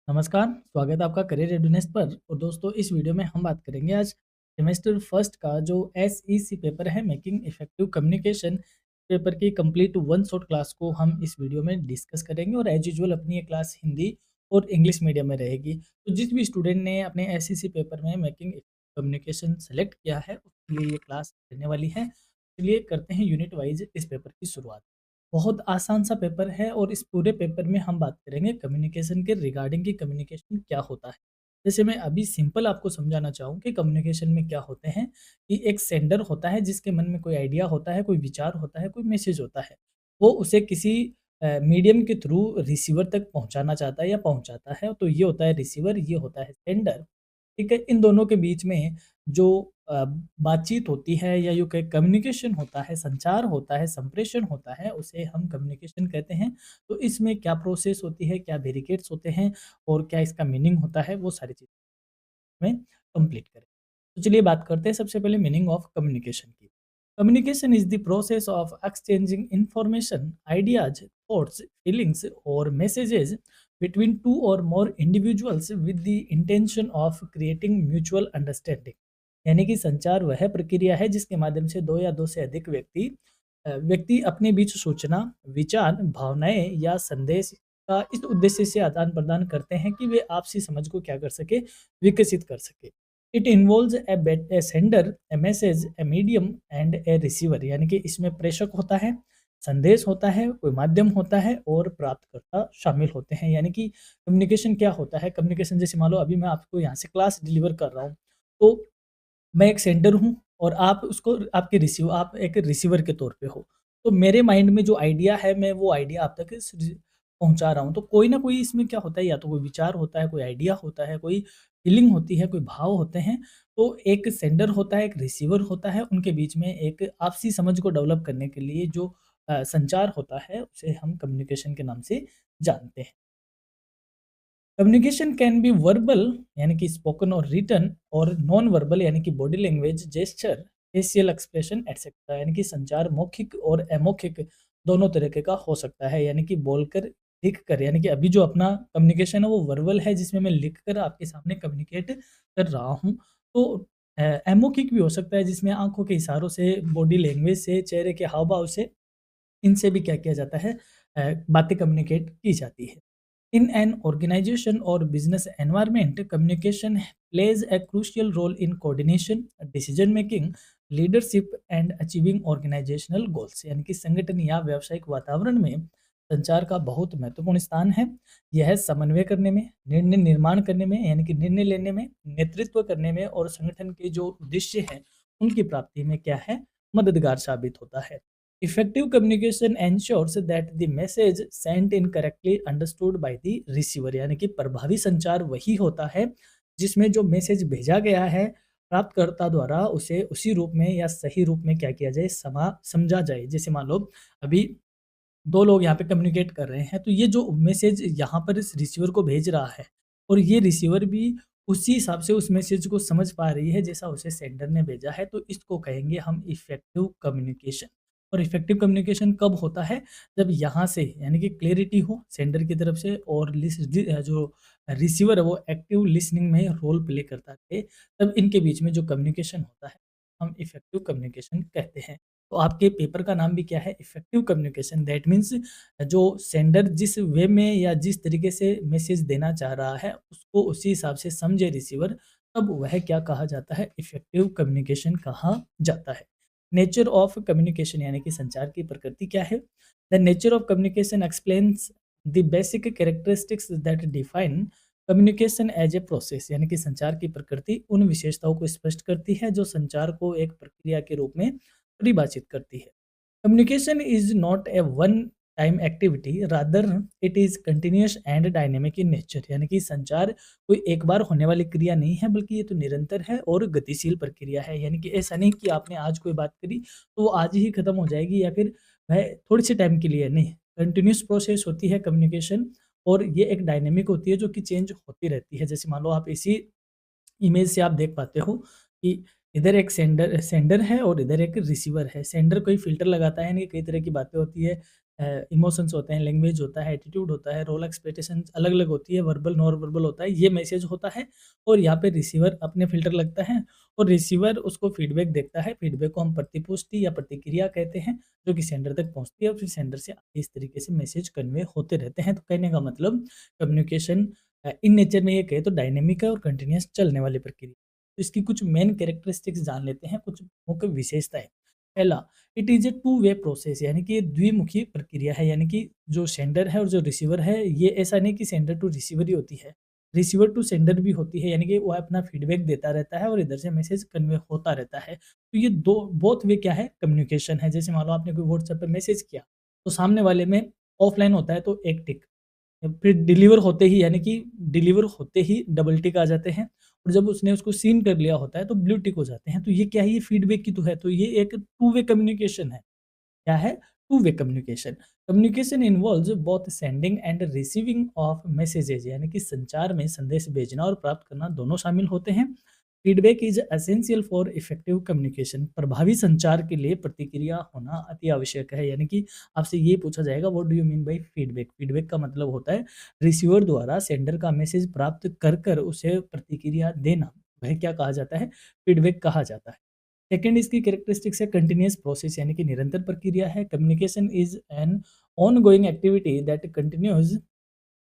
नमस्कार, स्वागत है आपका करियर रेडीनेस पर। और दोस्तों, इस वीडियो में हम बात करेंगे आज सेमेस्टर फर्स्ट का जो एसईसी पेपर है, मेकिंग इफेक्टिव कम्युनिकेशन पेपर की कंप्लीट वन शॉट क्लास को हम इस वीडियो में डिस्कस करेंगे। और एज यूजुअल अपनी ये क्लास हिंदी और इंग्लिश मीडियम में रहेगी। तो जिस भी स्टूडेंट ने अपने एसईसी पेपर में मेकिंग कम्युनिकेशन सेलेक्ट किया है, उसके लिए ये क्लास रहने वाली है। चलिए करते हैं यूनिट वाइज इस पेपर की शुरुआत। बहुत आसान सा पेपर है और इस पूरे पेपर में हम बात करेंगे कम्युनिकेशन के रिगार्डिंग कि कम्युनिकेशन क्या होता है। जैसे मैं अभी सिंपल आपको समझाना चाहूँ कि कम्युनिकेशन में क्या होते हैं, कि एक सेंडर होता है जिसके मन में कोई आइडिया होता है, कोई विचार होता है, कोई मैसेज होता है। वो उसे किसी मीडियम के थ्रू रिसीवर तक पहुँचाना चाहता है या पहुँचाता है, तो ये होता है रिसीवर, ये होता है सेंडर। ठीक है? इन दोनों के बीच में जो बातचीत होती है या यूँ कहें कम्युनिकेशन होता है, संचार होता है, संप्रेषण होता है, उसे हम कम्युनिकेशन कहते हैं। तो इसमें क्या प्रोसेस होती है, क्या बैरिकेड्स होते हैं और क्या इसका मीनिंग होता है, वो सारी चीज़ें में कंप्लीट करें। तो चलिए बात करते हैं सबसे पहले मीनिंग ऑफ कम्युनिकेशन की। Communication is the process of exchanging information, ideas, thoughts, feelings और messages between two or more individuals with the intention of creating mutual understanding। यानी कि संचार वह प्रक्रिया है जिसके माध्यम से दो या दो से अधिक व्यक्ति अपने बीच सूचना, विचार, भावनाएं या संदेश का इस उद्देश्य से आदान प्रदान करते हैं कि वे आपसी समझ को क्या कर सके, विकसित कर सके। It involves A sender, A message, a medium and A receiver. यानी कि इसमें प्रेषक होता है, संदेश होता है, कोई माध्यम होता है और प्राप्तकर्ता शामिल होते हैं। यानी कि कम्युनिकेशन क्या होता है? कम्युनिकेशन जैसे मान लो अभी मैं आपको यहाँ से क्लास डिलीवर कर रहा हूँ, तो मैं एक सेंडर हूँ और आप एक रिसीवर के तौर पे हो। तो मेरे माइंड में जो आइडिया है, मैं वो आइडिया आप तक पहुँचा रहा हूँ। तो कोई ना कोई इसमें क्या होता है, या तो कोई विचार होता है, कोई आइडिया होता है, कोई फीलिंग होती है, कोई भाव होते हैं। तो एक सेंडर होता है, एक रिसीवर होता है, उनके बीच में एक आपसी समझ को डेवलप करने के लिए जो संचार होता है, उसे हम कम्युनिकेशन के नाम से जानते हैं। कम्युनिकेशन कैन बी वर्बल यानी कि स्पोकन और रिटन, और नॉन वर्बल यानी कि body language, gesture, facial expression etcetera. यानी कि संचार मौखिक और अमौखिक दोनों तरीके का हो सकता है। यानी कि बोलकर, लिखकर। यानी कि अभी जो अपना कम्युनिकेशन है वो वर्बल है, जिसमें मैं लिखकर आपके सामने कम्युनिकेट कर रहा हूँ। तो अमौखिक भी हो सकता है, जिसमें आंखों के इशारों से, बॉडी लैंग्वेज से, चेहरे के हाव भाव से, इनसे भी क्या किया जाता है, बातें कम्युनिकेट की जाती है। In an organization or business environment, communication plays a crucial role in coordination, decision making, leadership and achieving organizational goals। यानी कि संगठन या व्यावसायिक वातावरण में संचार का बहुत महत्वपूर्ण स्थान है। यह समन्वय करने में, निर्णय निर्माण करने में यानी कि निर्णय लेने में, नेतृत्व करने में और संगठन के जो उद्देश्य हैं उनकी प्राप्ति में क्या है, मददगार साबित होता है। Effective communication ensures that the message sent in correctly understood by the receiver। यानी कि प्रभावी संचार वही होता है जिसमें जो मैसेज भेजा गया है, प्राप्तकर्ता द्वारा उसे उसी रूप में या सही रूप में क्या किया जाए, समझा जाए। जैसे मान लो अभी 2 लोग यहाँ पे कम्युनिकेट कर रहे हैं, तो ये जो मैसेज यहाँ पर इस रिसीवर को भेज रहा है, और ये रिसीवर भी उसी हिसाब से उस मैसेज को समझ पा रही है जैसा उसे सेंडर ने भेजा है, तो इसको कहेंगे हम इफेक्टिव कम्युनिकेशन। और इफेक्टिव कम्युनिकेशन कब होता है? जब यहाँ से यानी कि क्लैरिटी हो सेंडर की तरफ से, और जो रिसीवर है वो एक्टिव लिसनिंग में रोल प्ले करता है, तब इनके बीच में जो कम्युनिकेशन होता है, हम इफेक्टिव कम्युनिकेशन कहते हैं। तो आपके पेपर का नाम भी क्या है? Effective communication. दैट मीन्स जो सेंडर जिस वे में या जिस तरीके से मैसेज देना चाह रहा है, उसको उसी हिसाब से समझे रिसीवर, तब वह क्या कहा जाता है? इफेक्टिव कम्युनिकेशन कहा जाता है। नेचर ऑफ कम्युनिकेशन यानी कि संचार की प्रकृति क्या है? The nature of communication explains the basic characteristics that define communication as a process. यानी कि संचार की प्रकृति उन विशेषताओं को स्पष्ट करती है जो संचार को एक प्रक्रिया के रूप में परिभाषित करती है। Communication is not a one time activity, rather it is continuous and dynamic in nature. यानी कि संचार कोई एक बार होने वाली क्रिया नहीं है, बल्कि ये तो निरंतर है और गतिशील प्रक्रिया है। यानी कि ऐसा नहीं कि आपने आज कोई बात करी तो वो आज ही खत्म हो जाएगी, या फिर वह थोड़ी सी टाइम के लिए नहीं। कंटिन्यूअस प्रोसेस होती है कम्युनिकेशन, और ये एक डायनेमिक होती है जो कि चेंज होती रहती है। जैसे मान लो आप इसी इमेज से आप देख पाते हो कि इधर एक सेंडर सेंडर है और इधर एक रिसीवर है। सेंडर कोई फ़िल्टर लगाता है नहीं, कई तरह की बातें होती है। इमोशंस होते हैं, लैंग्वेज होता है, एटीट्यूड होता है, रोल एक्सपेक्टेशंस अलग-अलग होती है, वर्बल, नॉन वर्बल होता है, ये मैसेज होता है और यहाँ पे रिसीवर अपने फ़िल्टर लगता है और रिसीवर उसको फीडबैक देखता है। फीडबैक को हम प्रतिपुष्टि या प्रतिक्रिया कहते हैं, जो कि सेंडर तक पहुँचती है और फिर सेंडर से इस तरीके से मैसेज कन्वे होते रहते हैं। तो कहने का मतलब कम्युनिकेशन इन नेचर में ये कहें तो डायनामिक है और कंटीन्यूअस चलने वाली प्रक्रिया। तो इसकी कुछ मेन कैरेक्टरिस्टिक्स जान लेते हैं, कुछ मुख्य विशेषताएँ। पहला, it is a two way process यानी कि ये द्विमुखी प्रक्रिया है, यानी कि जो सेंडर है और जो रिसीवर है, ये ऐसा नहीं कि सेंडर टू रिसीवर ही होती है, रिसीवर टू सेंडर भी होती है, यानी कि वो अपना फीडबैक देता रहता है और इधर से मैसेज कन्वे होता रहता है। तो ये दो बोथ वे क्या है, कम्युनिकेशन है। जैसे मान लो आपने कोई व्हाट्सएप पे मैसेज किया, तो सामने वाले में ऑफलाइन होता है तो एक टिक, फिर डिलीवर होते ही यानी कि डिलीवर होते ही डबल टिक आ जाते हैं और जब उसने उसको सीन कर लिया होता है तो ब्लू टिक हो जाते हैं। तो ये क्या है, ये फीडबैक की तो है, तो ये एक टू वे कम्युनिकेशन है। क्या है? Two way communication. Communication involves both sending end receiving of messages, यानी कि संचार में संदेश भेजना और प्राप्त करना दोनों शामिल होते हैं। Feedback is essential for effective communication. प्रभावी संचार के लिए प्रतिक्रिया होना अति आवश्यक है, यानी कि आपसे ये पूछा जाएगा what do you mean by feedback. Feedback का मतलब होता है रिसीवर द्वारा सेंडर का मैसेज प्राप्त कर कर उसे प्रतिक्रिया देना, वह क्या कहा जाता है, फीडबैक कहा जाता है। सेकंड इसकी कैरेक्टरिस्टिक्स है कंटीन्यूअस प्रोसेस, यानी कि निरंतर प्रक्रिया है। Communication is an ongoing activity that continues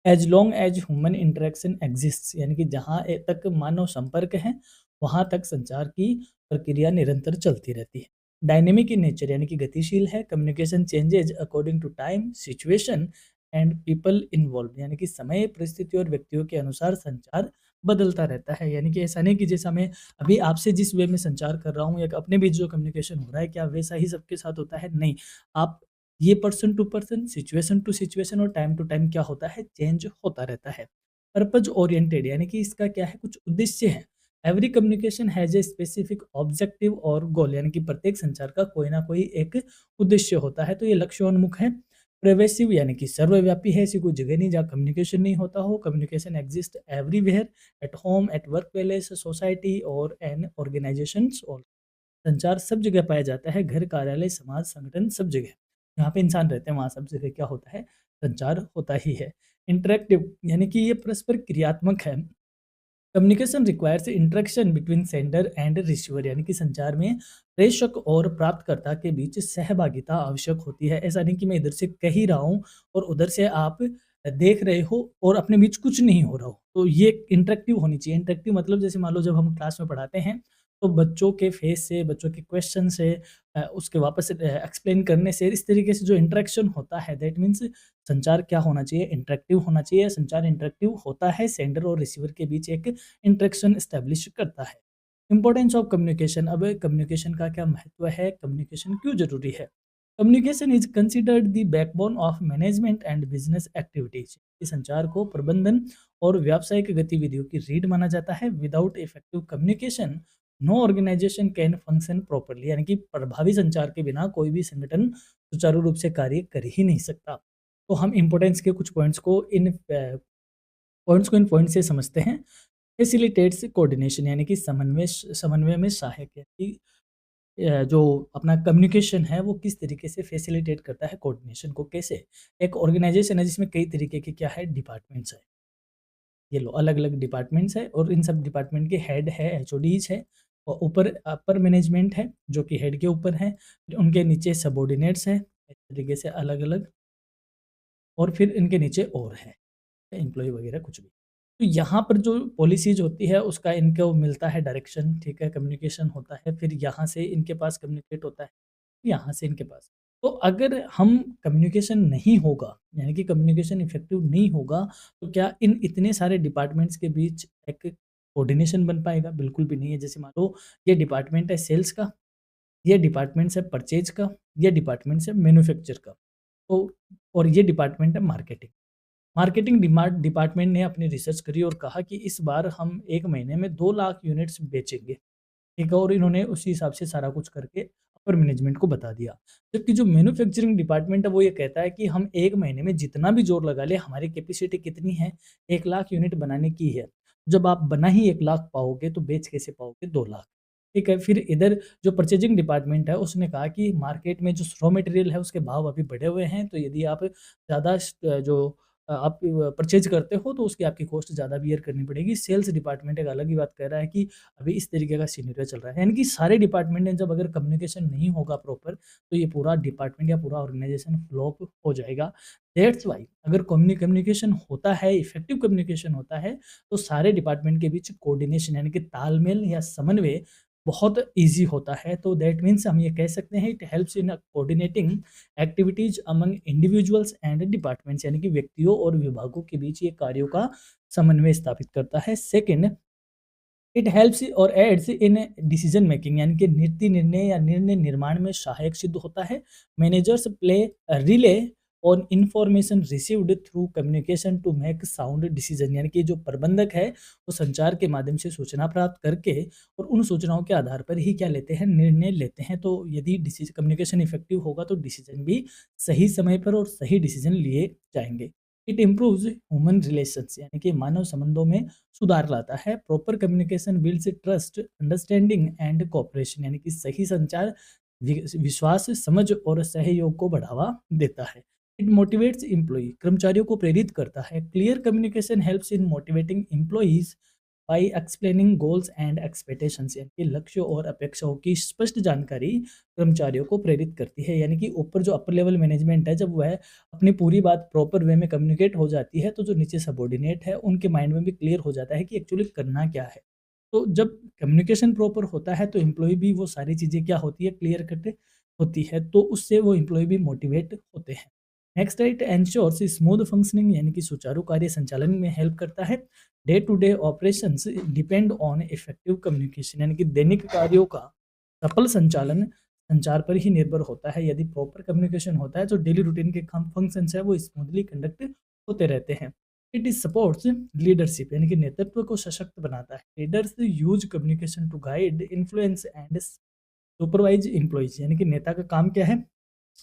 as long as human interaction exists, यानी कि जहाँ तक मानव संपर्क है वहाँ तक संचार की प्रक्रिया निरंतर चलती रहती है। डायनेमिक इन नेचर, यानी कि गतिशील है। Communication changes according to time, situation and people involve, यानी कि समय, परिस्थिति और व्यक्तियों के अनुसार संचार बदलता रहता है। यानी कि ऐसा नहीं कि जैसा मैं अभी आपसे जिस वे में संचार कर रहा हूँ या अपने बीच जो कम्युनिकेशन हो रहा है क्या वैसा ही सबके साथ होता है, नहीं। आप ये person to person, situation to situation और टाइम टू टाइम क्या होता है, चेंज होता रहता है। पर्पज ओरिएंटेड, यानी कि इसका क्या है, कुछ उद्देश्य है। Every communication has a specific objective और गोल, यानी कि प्रत्येक संचार का कोई ना कोई एक उद्देश्य होता है, तो ये लक्ष्योन्मुख है। प्रेवेसिव, यानी कि सर्वव्यापी है, ऐसी कोई जगह नहीं जहाँ कम्युनिकेशन नहीं होता हो। Communication exist everywhere, at home, at work place, society और एन ऑर्गेनाइजेशन। संचार सब जगह पाया जाता है, घर, कार्यालय, समाज, संगठन, सब जगह। जहाँ पे इंसान रहते हैं वहाँ सब जगह क्या होता है, संचार होता ही है। इंटरैक्टिव, यानी कि ये परस्पर क्रियात्मक है। Communication requires interaction between sender and receiver, यानी कि संचार में प्रेषक और प्राप्तकर्ता के बीच सहभागिता आवश्यक होती है। ऐसा नहीं कि मैं इधर से कह ही रहा हूँ और उधर से आप देख रहे हो और अपने बीच कुछ नहीं हो रहा हो, तो ये इंटरेक्टिव होनी चाहिए। इंटरेक्टिव मतलब जैसे मान लो जब हम क्लास में पढ़ाते हैं तो बच्चों के फेस से, बच्चों के क्वेश्चन से, उसके वापस एक्सप्लेन करने से, इस तरीके से जो इंटरेक्शन होता है, दैट मीन्स संचार क्या होना चाहिए, इंटरेक्टिव होना चाहिए। संचार इंटरेक्टिव होता है, सेंडर और रिसीवर के बीच एक इंटरेक्शन एस्टेब्लिश करता है। इंपॉर्टेंस ऑफ कम्युनिकेशन, अब कम्युनिकेशन का क्या महत्व है, कम्युनिकेशन क्यों जरूरी है। Communication is considered the backbone of management and business activities. इस संचार को प्रबंधन और व्यावसायिक गतिविधियों की रीढ़ माना जाता है। Without effective communication no organization can function properly, यानी कि प्रभावी संचार के बिना कोई भी संगठन सुचारू रूप से कार्य कर ही नहीं सकता। तो हम इंपॉर्टेंस के कुछ पॉइंट्स को इन पॉइंट से समझते हैं। फैसिलिटेट्स कोऑर्डिनेशन, यानी कि समन्वय में सहायक है कि जो अपना कम्युनिकेशन है वो किस तरीके से फैसिलिटेट करता है कोऑर्डिनेशन को, कैसे। एक ऑर्गेनाइजेशन है जिसमें कई तरीके के क्या है, डिपार्टमेंट्स है। ये लो अलग अलग डिपार्टमेंट्स है और इन सब डिपार्टमेंट के हेड है, एचओडीज है और ऊपर अपर मैनेजमेंट है जो कि हेड के ऊपर है, फिर उनके नीचे सबॉर्डिनेट्स है इस तरीके से अलग अलग, और फिर इनके नीचे और है एम्प्लॉय वगैरह कुछ भी। तो यहाँ पर जो पॉलिसीज़ होती है उसका इनको मिलता है डायरेक्शन, ठीक है, कम्युनिकेशन होता है, फिर यहाँ से इनके पास कम्युनिकेट होता है, यहाँ से इनके पास। तो अगर हम कम्युनिकेशन नहीं होगा, यानी कि कम्युनिकेशन इफ़ेक्टिव नहीं होगा, तो क्या इन इतने सारे डिपार्टमेंट्स के बीच एक कोऑर्डिनेशन बन पाएगा? बिल्कुल भी नहीं है। जैसे मान लो ये डिपार्टमेंट है सेल्स का, ये डिपार्टमेंट्स है परचेज़ का, ये डिपार्टमेंट्स है मैन्युफैक्चर का, तो और ये डिपार्टमेंट है मार्केटिंग। मार्केटिंग डिपार्टमेंट ने अपनी रिसर्च करी और कहा कि इस बार हम 1 महीने में 2 लाख यूनिट्स बेचेंगे, ठीक है? और इन्होंने उसी हिसाब से सारा कुछ करके अपर मैनेजमेंट को बता दिया। जबकि जो मैन्युफैक्चरिंग डिपार्टमेंट है वो ये कहता है कि हम 1 महीने में जितना भी ज़ोर लगा लें, हमारी कैपेसिटी कितनी है? 1 लाख यूनिट बनाने की है। जब आप बना ही 1 लाख पाओगे तो बेच कैसे पाओगे 2 लाख? ठीक है, फिर इधर जो परचेजिंग डिपार्टमेंट है उसने कहा कि मार्केट में जो रॉ मटेरियल है उसके भाव अभी बढ़े हुए हैं, तो यदि आप ज़्यादा आप परचेज़ करते हो तो उसकी आपकी कॉस्ट ज़्यादा बियर करनी पड़ेगी। सेल्स डिपार्टमेंट एक अलग ही बात कह रहा है कि अभी इस तरीके का सिनेरियो चल रहा है। यानी कि सारे डिपार्टमेंट में जब अगर कम्युनिकेशन नहीं होगा प्रॉपर, तो ये पूरा डिपार्टमेंट या पूरा ऑर्गेनाइज़ेशन फ्लॉप हो जाएगा। दैट्स व्हाई अगर कम्युनिकेशन होता है, इफेक्टिव कम्युनिकेशन होता है, तो सारे डिपार्टमेंट के बीच कोऑर्डिनेशन यानी कि तालमेल या समन्वय बहुत ईज़ी होता है। तो दैट मीन्स हम ये कह सकते हैं it helps in coordinating activities among individuals and departments, यानी कि व्यक्तियों और विभागों के बीच ये कार्यों का समन्वय स्थापित करता है। सेकंड, इट हेल्प्स और एड्स इन डिसीजन मेकिंग, यानी कि नीति निर्णय या निर्णय निर्माण में सहायक सिद्ध होता है। Managers play rely on information received through communication to make sound decision, यानी कि जो प्रबंधक है वो संचार के माध्यम से सूचना प्राप्त करके और उन सूचनाओं के आधार पर ही क्या लेते हैं, निर्णय लेते हैं। तो यदि डिसीजन कम्युनिकेशन इफेक्टिव होगा तो डिसीजन भी सही समय पर और सही डिसीजन लिए जाएंगे। इट इम्प्रूव्स ह्यूमन रिलेशंस, यानी कि मानव संबंधों में सुधार लाता है। Proper communication builds trust, understanding and cooperation, यानी कि सही संचार विश्वास, समझ और सहयोग को बढ़ावा देता है। इट मोटिवेट्स एम्प्लॉय, कर्मचारियों को प्रेरित करता है। Clear communication helps in motivating employees by explaining goals and expectations, यानी कि लक्ष्यों और अपेक्षाओं की स्पष्ट जानकारी कर्मचारियों को प्रेरित करती है। यानी कि ऊपर जो अपर लेवल मैनेजमेंट है, जब वह अपनी पूरी बात प्रॉपर वे में कम्युनिकेट हो जाती है, तो जो नीचे सबऑर्डिनेट है उनके माइंड में भी क्लियर हो जाता है कि एक्चुअली करना क्या है। तो जब कम्युनिकेशन प्रॉपर होता है तो एम्प्लॉय भी वो सारी चीज़ें क्या होती है, क्लियर कट होती है, तो उससे वो एम्प्लॉय भी मोटिवेट होते हैं। नेक्स्ट है, इट एंश्योर्स स्मूथ फंक्शनिंग, यानी कि सुचारू कार्य संचालन में हेल्प करता है। Day to day operations depend on effective communication, यानी कि दैनिक कार्यों का सफल संचालन संचार पर ही निर्भर होता है। यदि प्रॉपर कम्युनिकेशन होता है तो डेली रूटीन के काम फंक्शंस है वो स्मूथली कंडक्ट होते रहते हैं। इट इज सपोर्ट्स लीडरशिप, यानी कि नेतृत्व को सशक्त बनाता है। Leaders use communication to guide, influence and supervise employees, यानी कि नेता का काम क्या है,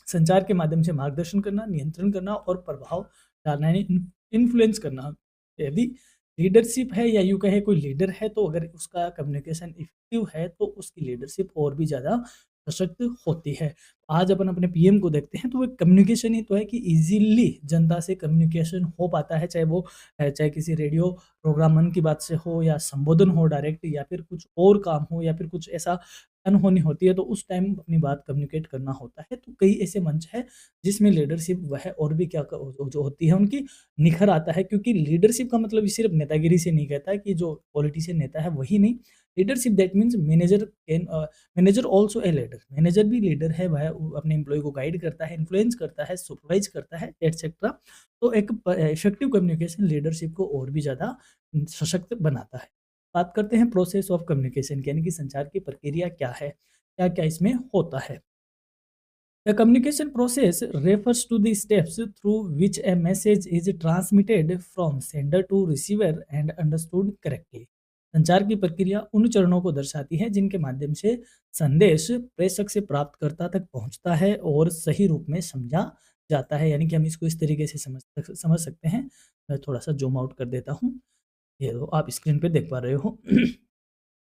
संचार के माध्यम से मार्गदर्शन करना, नियंत्रण करना और प्रभाव डालना, यानी इन्फ्लुएंस करना। यदि लीडरशिप है या यूँ कहे कोई लीडर है, तो अगर उसका कम्युनिकेशन इफेक्टिव है तो उसकी लीडरशिप और भी ज़्यादा सशक्त होती है। आज अपन अपने पीएम को देखते हैं तो वो कम्युनिकेशन ही तो है कि इजीली जनता से कम्युनिकेशन हो पाता है, चाहे वो चाहे किसी रेडियो प्रोग्राम मन की बात से हो या संबोधन हो डायरेक्ट, या फिर कुछ और काम हो, या फिर कुछ ऐसा अनहोनी होती है तो उस टाइम अपनी बात कम्युनिकेट करना होता है। तो कई ऐसे मंच है जिसमें लीडरशिप वह और भी क्या जो होती है उनकी निखर आता है, क्योंकि लीडरशिप का मतलब सिर्फ नेतागिरी से नहीं कहता है कि जो पॉलिटिशियन नेता है वही नहीं। Leadership that means manager also a leader, manager भी लीडर है, वह अपने एम्प्लॉय को गाइड करता है, इन्फ्लुएंस करता है, सुपरवाइज करता है, एटसेट्रा। तो एक इफेक्टिव कम्युनिकेशन लीडरशिप को और भी ज़्यादा सशक्त बनाता है। बात करते हैं प्रोसेस ऑफ कम्युनिकेशन की, यानी कि संचार की प्रक्रिया क्या है, क्या-क्या इसमें होता है। The communication process refers to the steps through which a message is transmitted from sender to receiver and understood correctly. संचार की प्रक्रिया उन चरणों को दर्शाती है जिनके माध्यम से संदेश प्रेषक से प्राप्तकर्ता तक पहुंचता है और सही रूप में समझा जाता है। यानी कि हम इसको इस तरीके से समझ सकते हैं। मैं थोड़ा सा जूम आउट कर देता हूँ। ये लो आप स्क्रीन पे देख पा रहे हो।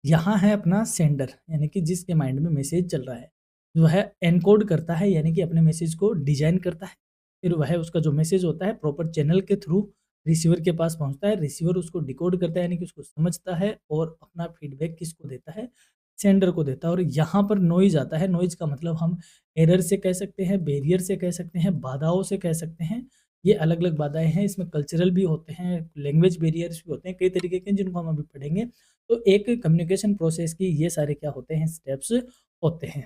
यहाँ है अपना सेंडर, यानी कि जिसके माइंड में मैसेज चल रहा है, वह एनकोड करता है, यानी कि अपने मैसेज को डिजाइन करता है। फिर वह उसका जो मैसेज होता है प्रॉपर चैनल के थ्रू रिसीवर के पास पहुँचता है। रिसीवर उसको डिकोड करता है, यानी कि उसको समझता है और अपना फीडबैक किसको देता है, सेंडर को देता है। और यहाँ पर नॉइज़ आता है। नॉइज़ का मतलब हम एरर से कह सकते हैं, बैरियर से कह सकते हैं, बाधाओं से कह सकते हैं। ये अलग-अलग बाधाएँ हैं, इसमें कल्चरल भी होते हैं, लैंग्वेज बैरियर्स भी होते हैं, कई तरीके के जिनको हम अभी पढ़ेंगे। तो एक कम्युनिकेशन प्रोसेस की ये सारे क्या होते हैं, स्टेप्स होते हैं।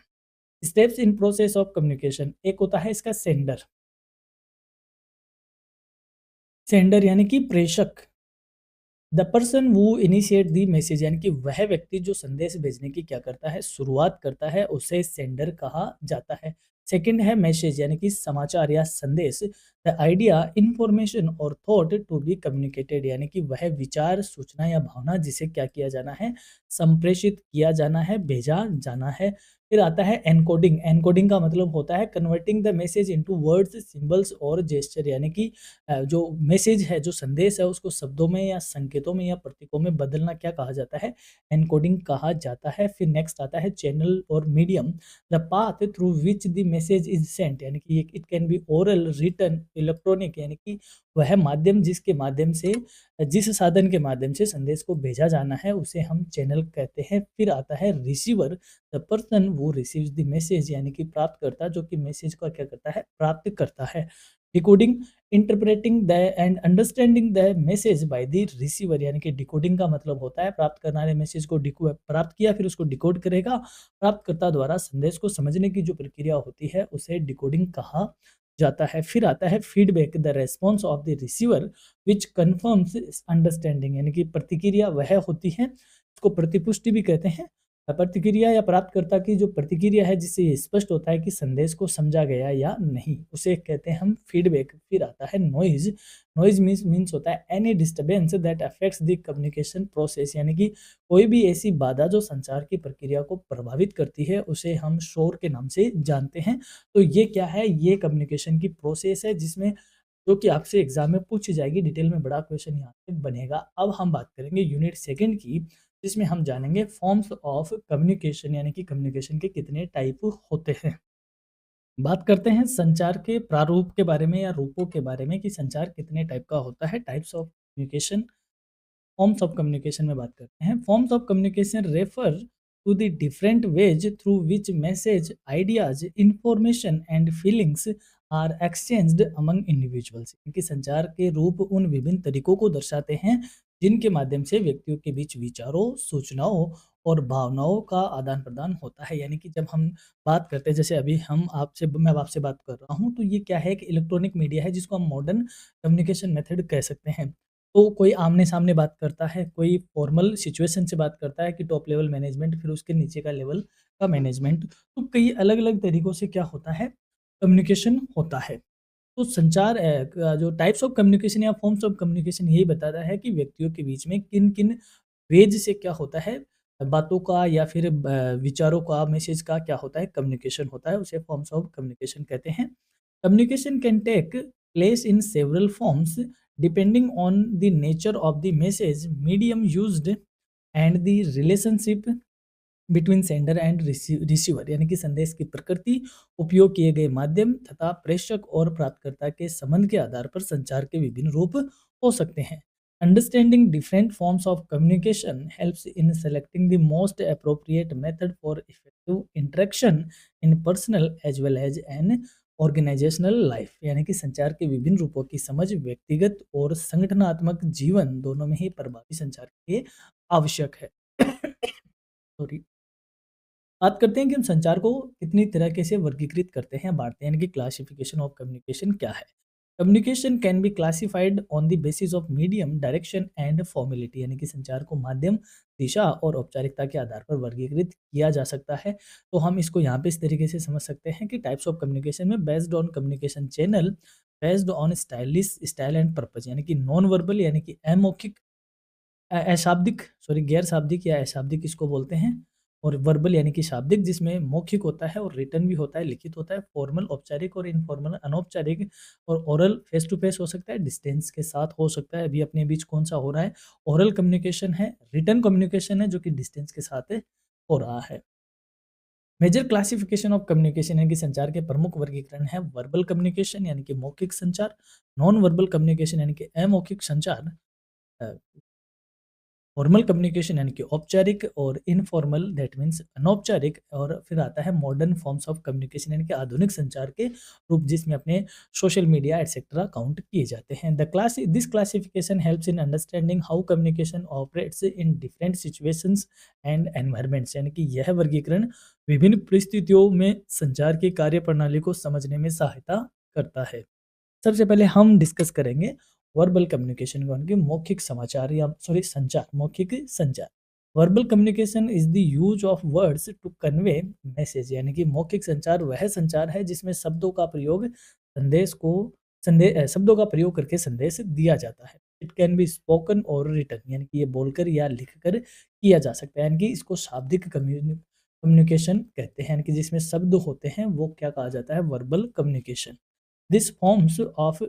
Steps in process of communication, एक होता है इसका सेंडर। सेंडर यानी कि प्रेषक, द पर्सन वो इनिशिएट द मैसेज, यानी कि वह व्यक्ति जो संदेश भेजने की क्या करता है, शुरुआत करता है, उसे सेंडर कहा जाता है। सेकंड है मैसेज, यानी कि समाचार या संदेश, द आइडिया, इंफॉर्मेशन और थॉट टू बी कम्युनिकेटेड, यानी कि वह विचार, सूचना या भावना जिसे क्या किया जाना है, संप्रेषित किया जाना है, भेजा जाना है। फिर आता है एनकोडिंग। एनकोडिंग का मतलब होता है converting the message into words, symbols और जेस्चर, यानी कि जो मैसेज है, जो संदेश है, उसको शब्दों में या संकेतों में या प्रतीकों में बदलना क्या कहा जाता है, एनकोडिंग कहा जाता है। फिर नेक्स्ट आता है चैनल और medium, the path through which the message is sent, यानी कि it can be oral, written, electronic, यानी कि वह माध्यम जिसके माध्यम से, जिस साधन के माध्यम से संदेश को भेजा जाना है उसे हम चैनल कहते हैं। फिर आता है रिसीवर, द पर्सन वो रिसीव्स द मैसेज, यानी कि प्राप्तकर्ता जो कि मैसेज का क्या करता है, प्राप्त करता है। Decoding, interpreting the end understanding the message by the receiver, यानी कि डिकोडिंग का मतलब होता है प्राप्त करने वाले मैसेज को प्राप्त किया, फिर उसको डिकोड करेगा। प्राप्तकर्ता द्वारा संदेश को समझने की जो प्रक्रिया होती है उसे डिकोडिंग कहा जाता है। फिर आता है feedback, the response of the receiver which confirms understanding, यानी कि प्रतिक्रिया वह होती है, इसको प्रतिपुष्टि भी कहते हैं। प्रतिक्रिया या प्राप्तकर्ता की जो प्रतिक्रिया है जिससे ये स्पष्ट होता है कि संदेश को समझा गया या नहीं, उसे कहते हैं हम फीडबैक। फिर आता है नॉइज। नॉइज मीन्स होता है any disturbance that affects the communication process, यानी कि कोई भी ऐसी बाधा जो संचार की प्रक्रिया को प्रभावित करती है उसे हम शोर के नाम से जानते हैं। तो ये क्या है, ये कम्युनिकेशन की प्रोसेस है जिसमें, जो कि आपसे एग्जाम में पूछी जाएगी, डिटेल में बड़ा क्वेश्चन यहाँ पे बनेगा। अब हम बात करेंगे यूनिट सेकंड की, जिसमें हम जानेंगे फॉर्म्स ऑफ कम्युनिकेशन, यानी कि कम्युनिकेशन के कितने टाइप होते हैं। बात करते हैं संचार के प्रारूप के बारे में या रूपों के बारे में कि संचार कितने टाइप का होता है, types of communication. Forms of communication में बात करते हैं। Forms of communication refer to the different ways through which message, ideas, information and feelings are exchanged among individuals, क्योंकि संचार के रूप उन विभिन्न तरीकों को दर्शाते हैं जिनके माध्यम से व्यक्तियों के बीच विचारों, सूचनाओं और भावनाओं का आदान प्रदान होता है। यानी कि जब हम बात करते हैं, जैसे अभी मैं आपसे बात कर रहा हूँ, तो ये क्या है कि इलेक्ट्रॉनिक मीडिया है जिसको हम मॉडर्न कम्युनिकेशन मेथड कह सकते हैं। तो कोई आमने-सामने बात करता है, कोई फॉर्मल सिचुएशन से बात करता है कि टॉप लेवल मैनेजमेंट, फिर उसके नीचे का लेवल का मैनेजमेंट। तो कई अलग-अलग तरीकों से क्या होता है, कम्युनिकेशन होता है। तो संचार जो टाइप्स ऑफ कम्युनिकेशन या फॉर्म्स ऑफ कम्युनिकेशन यही बताता है कि व्यक्तियों के बीच में किन-किन वेज से क्या होता है, बातों का या फिर विचारों का, मैसेज का क्या होता है, कम्युनिकेशन होता है, उसे फॉर्म्स ऑफ कम्युनिकेशन कहते हैं। Communication can take place in several forms depending on the nature of the message, medium used, and the relationship between sender and receiver, यानी कि संदेश की प्रकृति, उपयोग किए गए माध्यम तथा प्रेषक और प्राप्तकर्ता के संबंध के आधार पर संचार के विभिन्न रूप हो सकते हैं। Understanding different forms of communication helps in selecting the most appropriate method for effective interaction in personal as well as an organizational life, यानी कि संचार के विभिन्न रूपों की समझ व्यक्तिगत और संगठनात्मक जीवन दोनों में ही प्रभावी संचार के लिए आवश्यक है। सॉरी। बात करते हैं कि हम संचार को कितनी तरीके से वर्गीकृत करते हैं, बांटते हैं, यानी कि क्लासिफिकेशन ऑफ कम्युनिकेशन क्या है। Communication can be classified on the basis of medium, direction and formality, यानी कि संचार को माध्यम, दिशा और औपचारिकता के आधार पर वर्गीकृत किया जा सकता है। तो हम इसको यहाँ पे इस तरीके से समझ सकते हैं कि टाइप्स ऑफ कम्युनिकेशन में based on communication channel, based on style and purpose, यानी कि नॉन वर्बल, यानी कि अमौखिक, अशाब्दिक, सॉरी, गैर शाब्दिक या अशाब्दिक इसको बोलते हैं, और वर्बल यानी कि शाब्दिक जिसमें मौखिक होता है और रिटन भी होता है, लिखित होता है, फॉर्मल औपचारिक और इनफॉर्मल अनौपचारिक, और ओरल फेस टू फेस हो सकता है, डिस्टेंस के साथ हो सकता है। अभी अपने बीच कौन सा हो रहा है, ओरल कम्युनिकेशन है, रिटन कम्युनिकेशन है जो कि डिस्टेंस के साथ हो रहा है। मेजर क्लासिफिकेशन ऑफ कम्युनिकेशन यानी कि संचार के प्रमुख वर्गीकरण है वर्बल कम्युनिकेशन यानी कि मौखिक संचार, नॉन वर्बल कम्युनिकेशन यानी कि अमौखिक संचार, फॉर्मल कम्युनिकेशन यानी कि औपचारिक, और इनफॉर्मल दैट मीन्स अनौपचारिक, और फिर आता है मॉडर्न फॉर्म्स ऑफ कम्युनिकेशन यानी कि आधुनिक संचार के रूप जिसमें अपने सोशल मीडिया एटसेट्रा काउंट किए जाते हैं। This classification helps in understanding how communication operates in different situations and environments, यानी कि यह वर्गीकरण विभिन्न परिस्थितियों में संचार की कार्य प्रणाली को समझने में सहायता करता है। सबसे पहले हम डिस्कस करेंगे वर्बल कम्युनिकेशन को, उनके मौखिक समाचार या सॉरी संचार, मौखिक संचार। Verbal communication is the use of words to convey message, यानी कि मौखिक संचार वह संचार है जिसमें शब्दों का प्रयोग संदेश को शब्दों का प्रयोग करके संदेश दिया जाता है। इट कैन बी स्पोकन और रिटन, यानी कि ये बोलकर या लिखकर किया जा सकता है, यानी कि इसको शाब्दिक कम्युनिकेशन कहते हैं, यानी कि जिसमें शब्द होते हैं वो क्या कहा जाता है, verbal communication. This forms of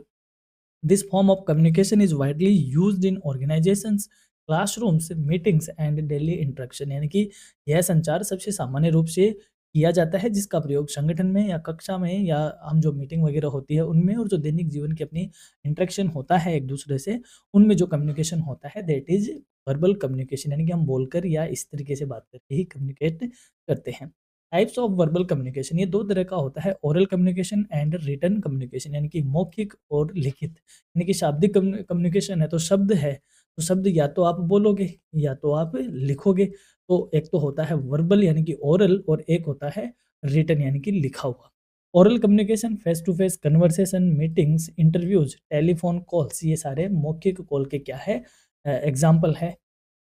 This form of communication is widely used in organizations, classrooms, meetings and daily interaction, यानी कि यह संचार सबसे सामान्य रूप से किया जाता है जिसका प्रयोग संगठन में या कक्षा में या हम जो मीटिंग वगैरह होती है उनमें, और जो दैनिक जीवन की अपनी इंटरेक्शन होता है एक दूसरे से, उनमें जो कम्युनिकेशन होता है दैट इज वर्बल कम्युनिकेशन, यानी कि हम बोलकर या इस तरीके से बात करके ही कम्युनिकेट करते हैं। टाइप्स ऑफ वर्बल कम्युनिकेशन, ये दो तरह का होता है, oral communication and written communication, यानी कि मौखिक और लिखित। यानी कि शाब्दिक कम्युनिकेशन है तो शब्द है, तो शब्द या तो आप बोलोगे या तो आप लिखोगे। तो एक तो होता है वर्बल यानी कि ओरल, और एक होता है रिटन यानी कि लिखा हुआ। Oral communication face to face conversation, meetings, interviews, telephone calls, ये सारे मौखिक कॉल के क्या है, एग्जाम्पल है।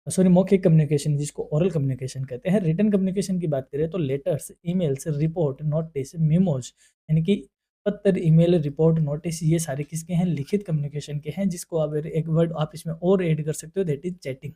सॉरी, मौखिक कम्युनिकेशन जिसको ओरल कम्युनिकेशन कहते हैं। रिटन कम्युनिकेशन की बात करें तो letters, emails, report, notice, memos, यानी कि पत्र, ईमेल, रिपोर्ट, नोटिस, ये सारे किसके हैं, लिखित कम्युनिकेशन के हैं, जिसको आप एक वर्ड आप इसमें और ऐड कर सकते हो, दैट इज चैटिंग।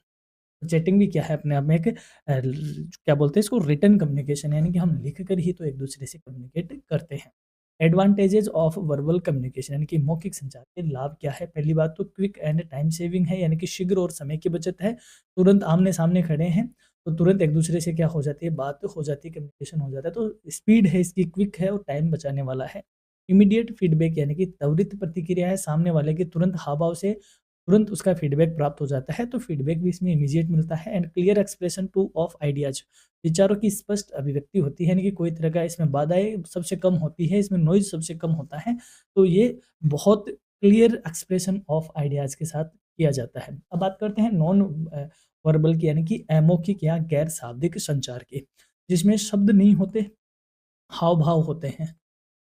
चैटिंग भी क्या है, अपने आप में एक क्या बोलते हैं इसको, रिटन कम्युनिकेशन, यानी कि हम लिख कर ही तो एक दूसरे से कम्युनिकेट करते हैं। एडवांटेजेस ऑफ वर्बल कम्युनिकेशन, यानी कि मौखिक संचार के लाभ क्या है। पहली बात तो क्विक एंड टाइम सेविंग है, यानी कि शीघ्र और समय की बचत है। तुरंत आमने सामने खड़े हैं तो तुरंत एक दूसरे से क्या हो जाती है, बात हो जाती है, कम्युनिकेशन हो जाता है, तो स्पीड है इसकी, क्विक है और टाइम बचाने वाला है। इमीडिएट फीडबैक, यानी कि त्वरित प्रतिक्रिया है, सामने वाले के तुरंत हाव भाव से तुरंत उसका फीडबैक प्राप्त हो जाता है, तो फीडबैक भी इसमें इमीडिएट मिलता है। And clear expression two of ideas, विचारों की स्पष्ट अभिव्यक्ति होती है, यानी कि कोई तरह का इसमें बाधाएं सबसे कम होती है, इसमें नॉइज सबसे कम होता है, तो ये बहुत क्लियर एक्सप्रेशन ऑफ आइडियाज के साथ किया जाता है। अब बात करते हैं नॉन वर्बल की, यानी कि अमौखिक या गैर शाब्दिक संचार की, जिसमें शब्द नहीं होते, हाव भाव होते हैं।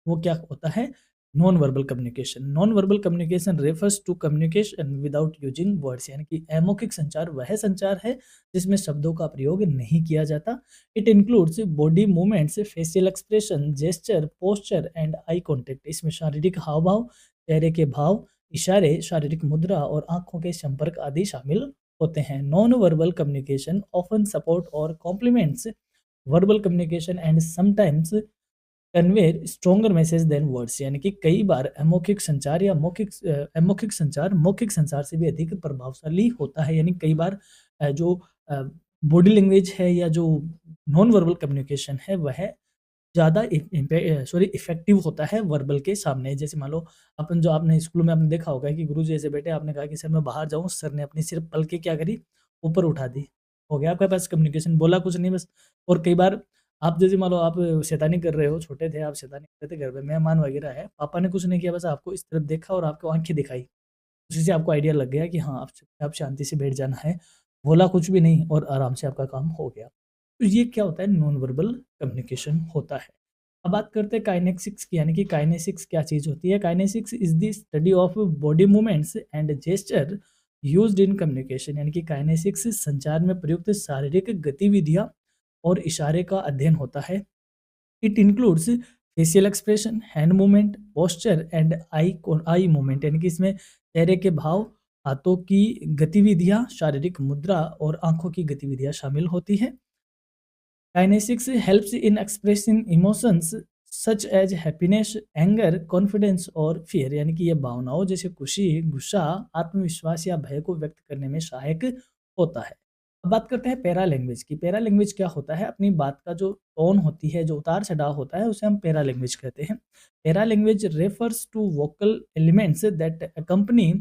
वो क्या होता है, non verbal communication. Non verbal communication refers to communication without using words, यानी कि अमौखिक संचार वह संचार है जिसमें शब्दों का प्रयोग नहीं किया जाता। It includes body movements, facial expression, gesture, posture and eye contact, इसमें शारीरिक हाव भाव, चेहरे के भाव, इशारे, शारीरिक मुद्रा और आंखों के संपर्क आदि शामिल होते हैं। Non verbal communication often support और compliments verbal communication and sometimes convey stronger message than words, यानी कि कई बार अमौखिक संचार या अमौखिक संचार मौखिक संचार से भी अधिक प्रभावशाली होता है, यानी कई बार जो बॉडी लैंग्वेज है या जो नॉन वर्बल कम्युनिकेशन है वह ज़्यादा इफेक्टिव होता है वर्बल के सामने। जैसे मान लो अपन, जो आपने स्कूल में आपने देखा होगा कि गुरुजी ऐसे बैठे, आपने कहा कि सर मैं बाहर जाऊँ, सर ने अपनी सिर्फ पलकें क्या करी, ऊपर उठा दी, हो गया आपके पास कम्युनिकेशन, बोला कुछ नहीं बस। और कई बार आप जैसे मान लो आप शैतानी कर रहे हो, छोटे थे आप, शैतानी कर रहे थे घर पे, मेहमान वगैरह है, पापा ने कुछ नहीं किया, बस आपको इस तरफ देखा और आपको आँखें दिखाई। उसी से आपको आइडिया लग गया कि हाँ, आप शांति से बैठ जाना है, बोला कुछ भी नहीं और आराम से आपका काम हो गया। तो ये क्या होता है, नॉन वर्बल कम्युनिकेशन होता है। अब बात करते हैं काइनेसिक्स की, यानी कि काइनेसिक्स क्या चीज़ होती है। Kinesics is the study of body movements and gesture used in communication, यानी कि काइनेसिक्स संचार में प्रयुक्त शारीरिक गतिविधियाँ और इशारे का अध्ययन होता है। It includes facial expression, hand movement, posture and eye movement, यानी कि इसमें चेहरे के भाव, हाथों की गतिविधियाँ, शारीरिक मुद्रा और आंखों की गतिविधियाँ शामिल होती है। Kinesics helps in expressing emotions such as happiness, anger, confidence और फियर, यानी कि ये भावनाओं जैसे खुशी, गुस्सा, आत्मविश्वास या भय को व्यक्त करने में सहायक होता है। अब बात करते हैं पैरा लैंग्वेज की। पैरा लैंग्वेज क्या होता है, अपनी बात का जो टोन होती है, जो उतार चढ़ाव होता है, उसे हम पैरा लैंग्वेज कहते हैं। Para language refers to vocal elements that accompany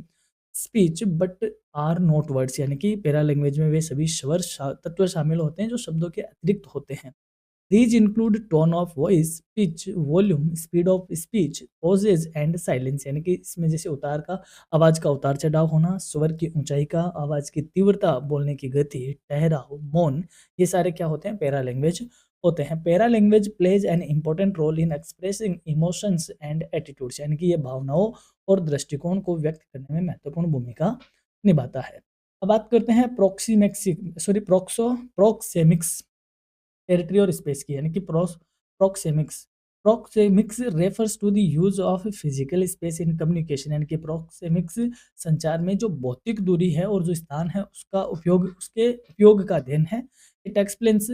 speech but are not words, यानी कि पैरा लैंग्वेज में वे सभी स्वर तत्व शामिल होते हैं जो शब्दों के अतिरिक्त होते हैं। These include tone of voice, pitch, volume, speed of speech, pauses and silence, यानी कि इसमें जैसे उतार का, आवाज का उतार चढ़ाव होना, स्वर की ऊंचाई का, आवाज की तीव्रता, बोलने की गति, ठहराव, मौन, ये सारे क्या होते हैं, पैरा लैंग्वेज होते हैं। Para language plays an important role in expressing emotions and attitudes, यानी कि ये भावनाओं और दृष्टिकोण को व्यक्त करने में महत्वपूर्ण भूमिका निभाता है। अब बात करते हैं प्रोक्सेमिक्स टेरिटरी और स्पेस की, यानी कि proxemics. Proxemics refers to the use of physical space in communication, यानी कि प्रोक्सेमिक्स संचार में जो भौतिक दूरी है और जो स्थान है उसका उपयोग, उसके उपयोग का अध्ययन है। It explains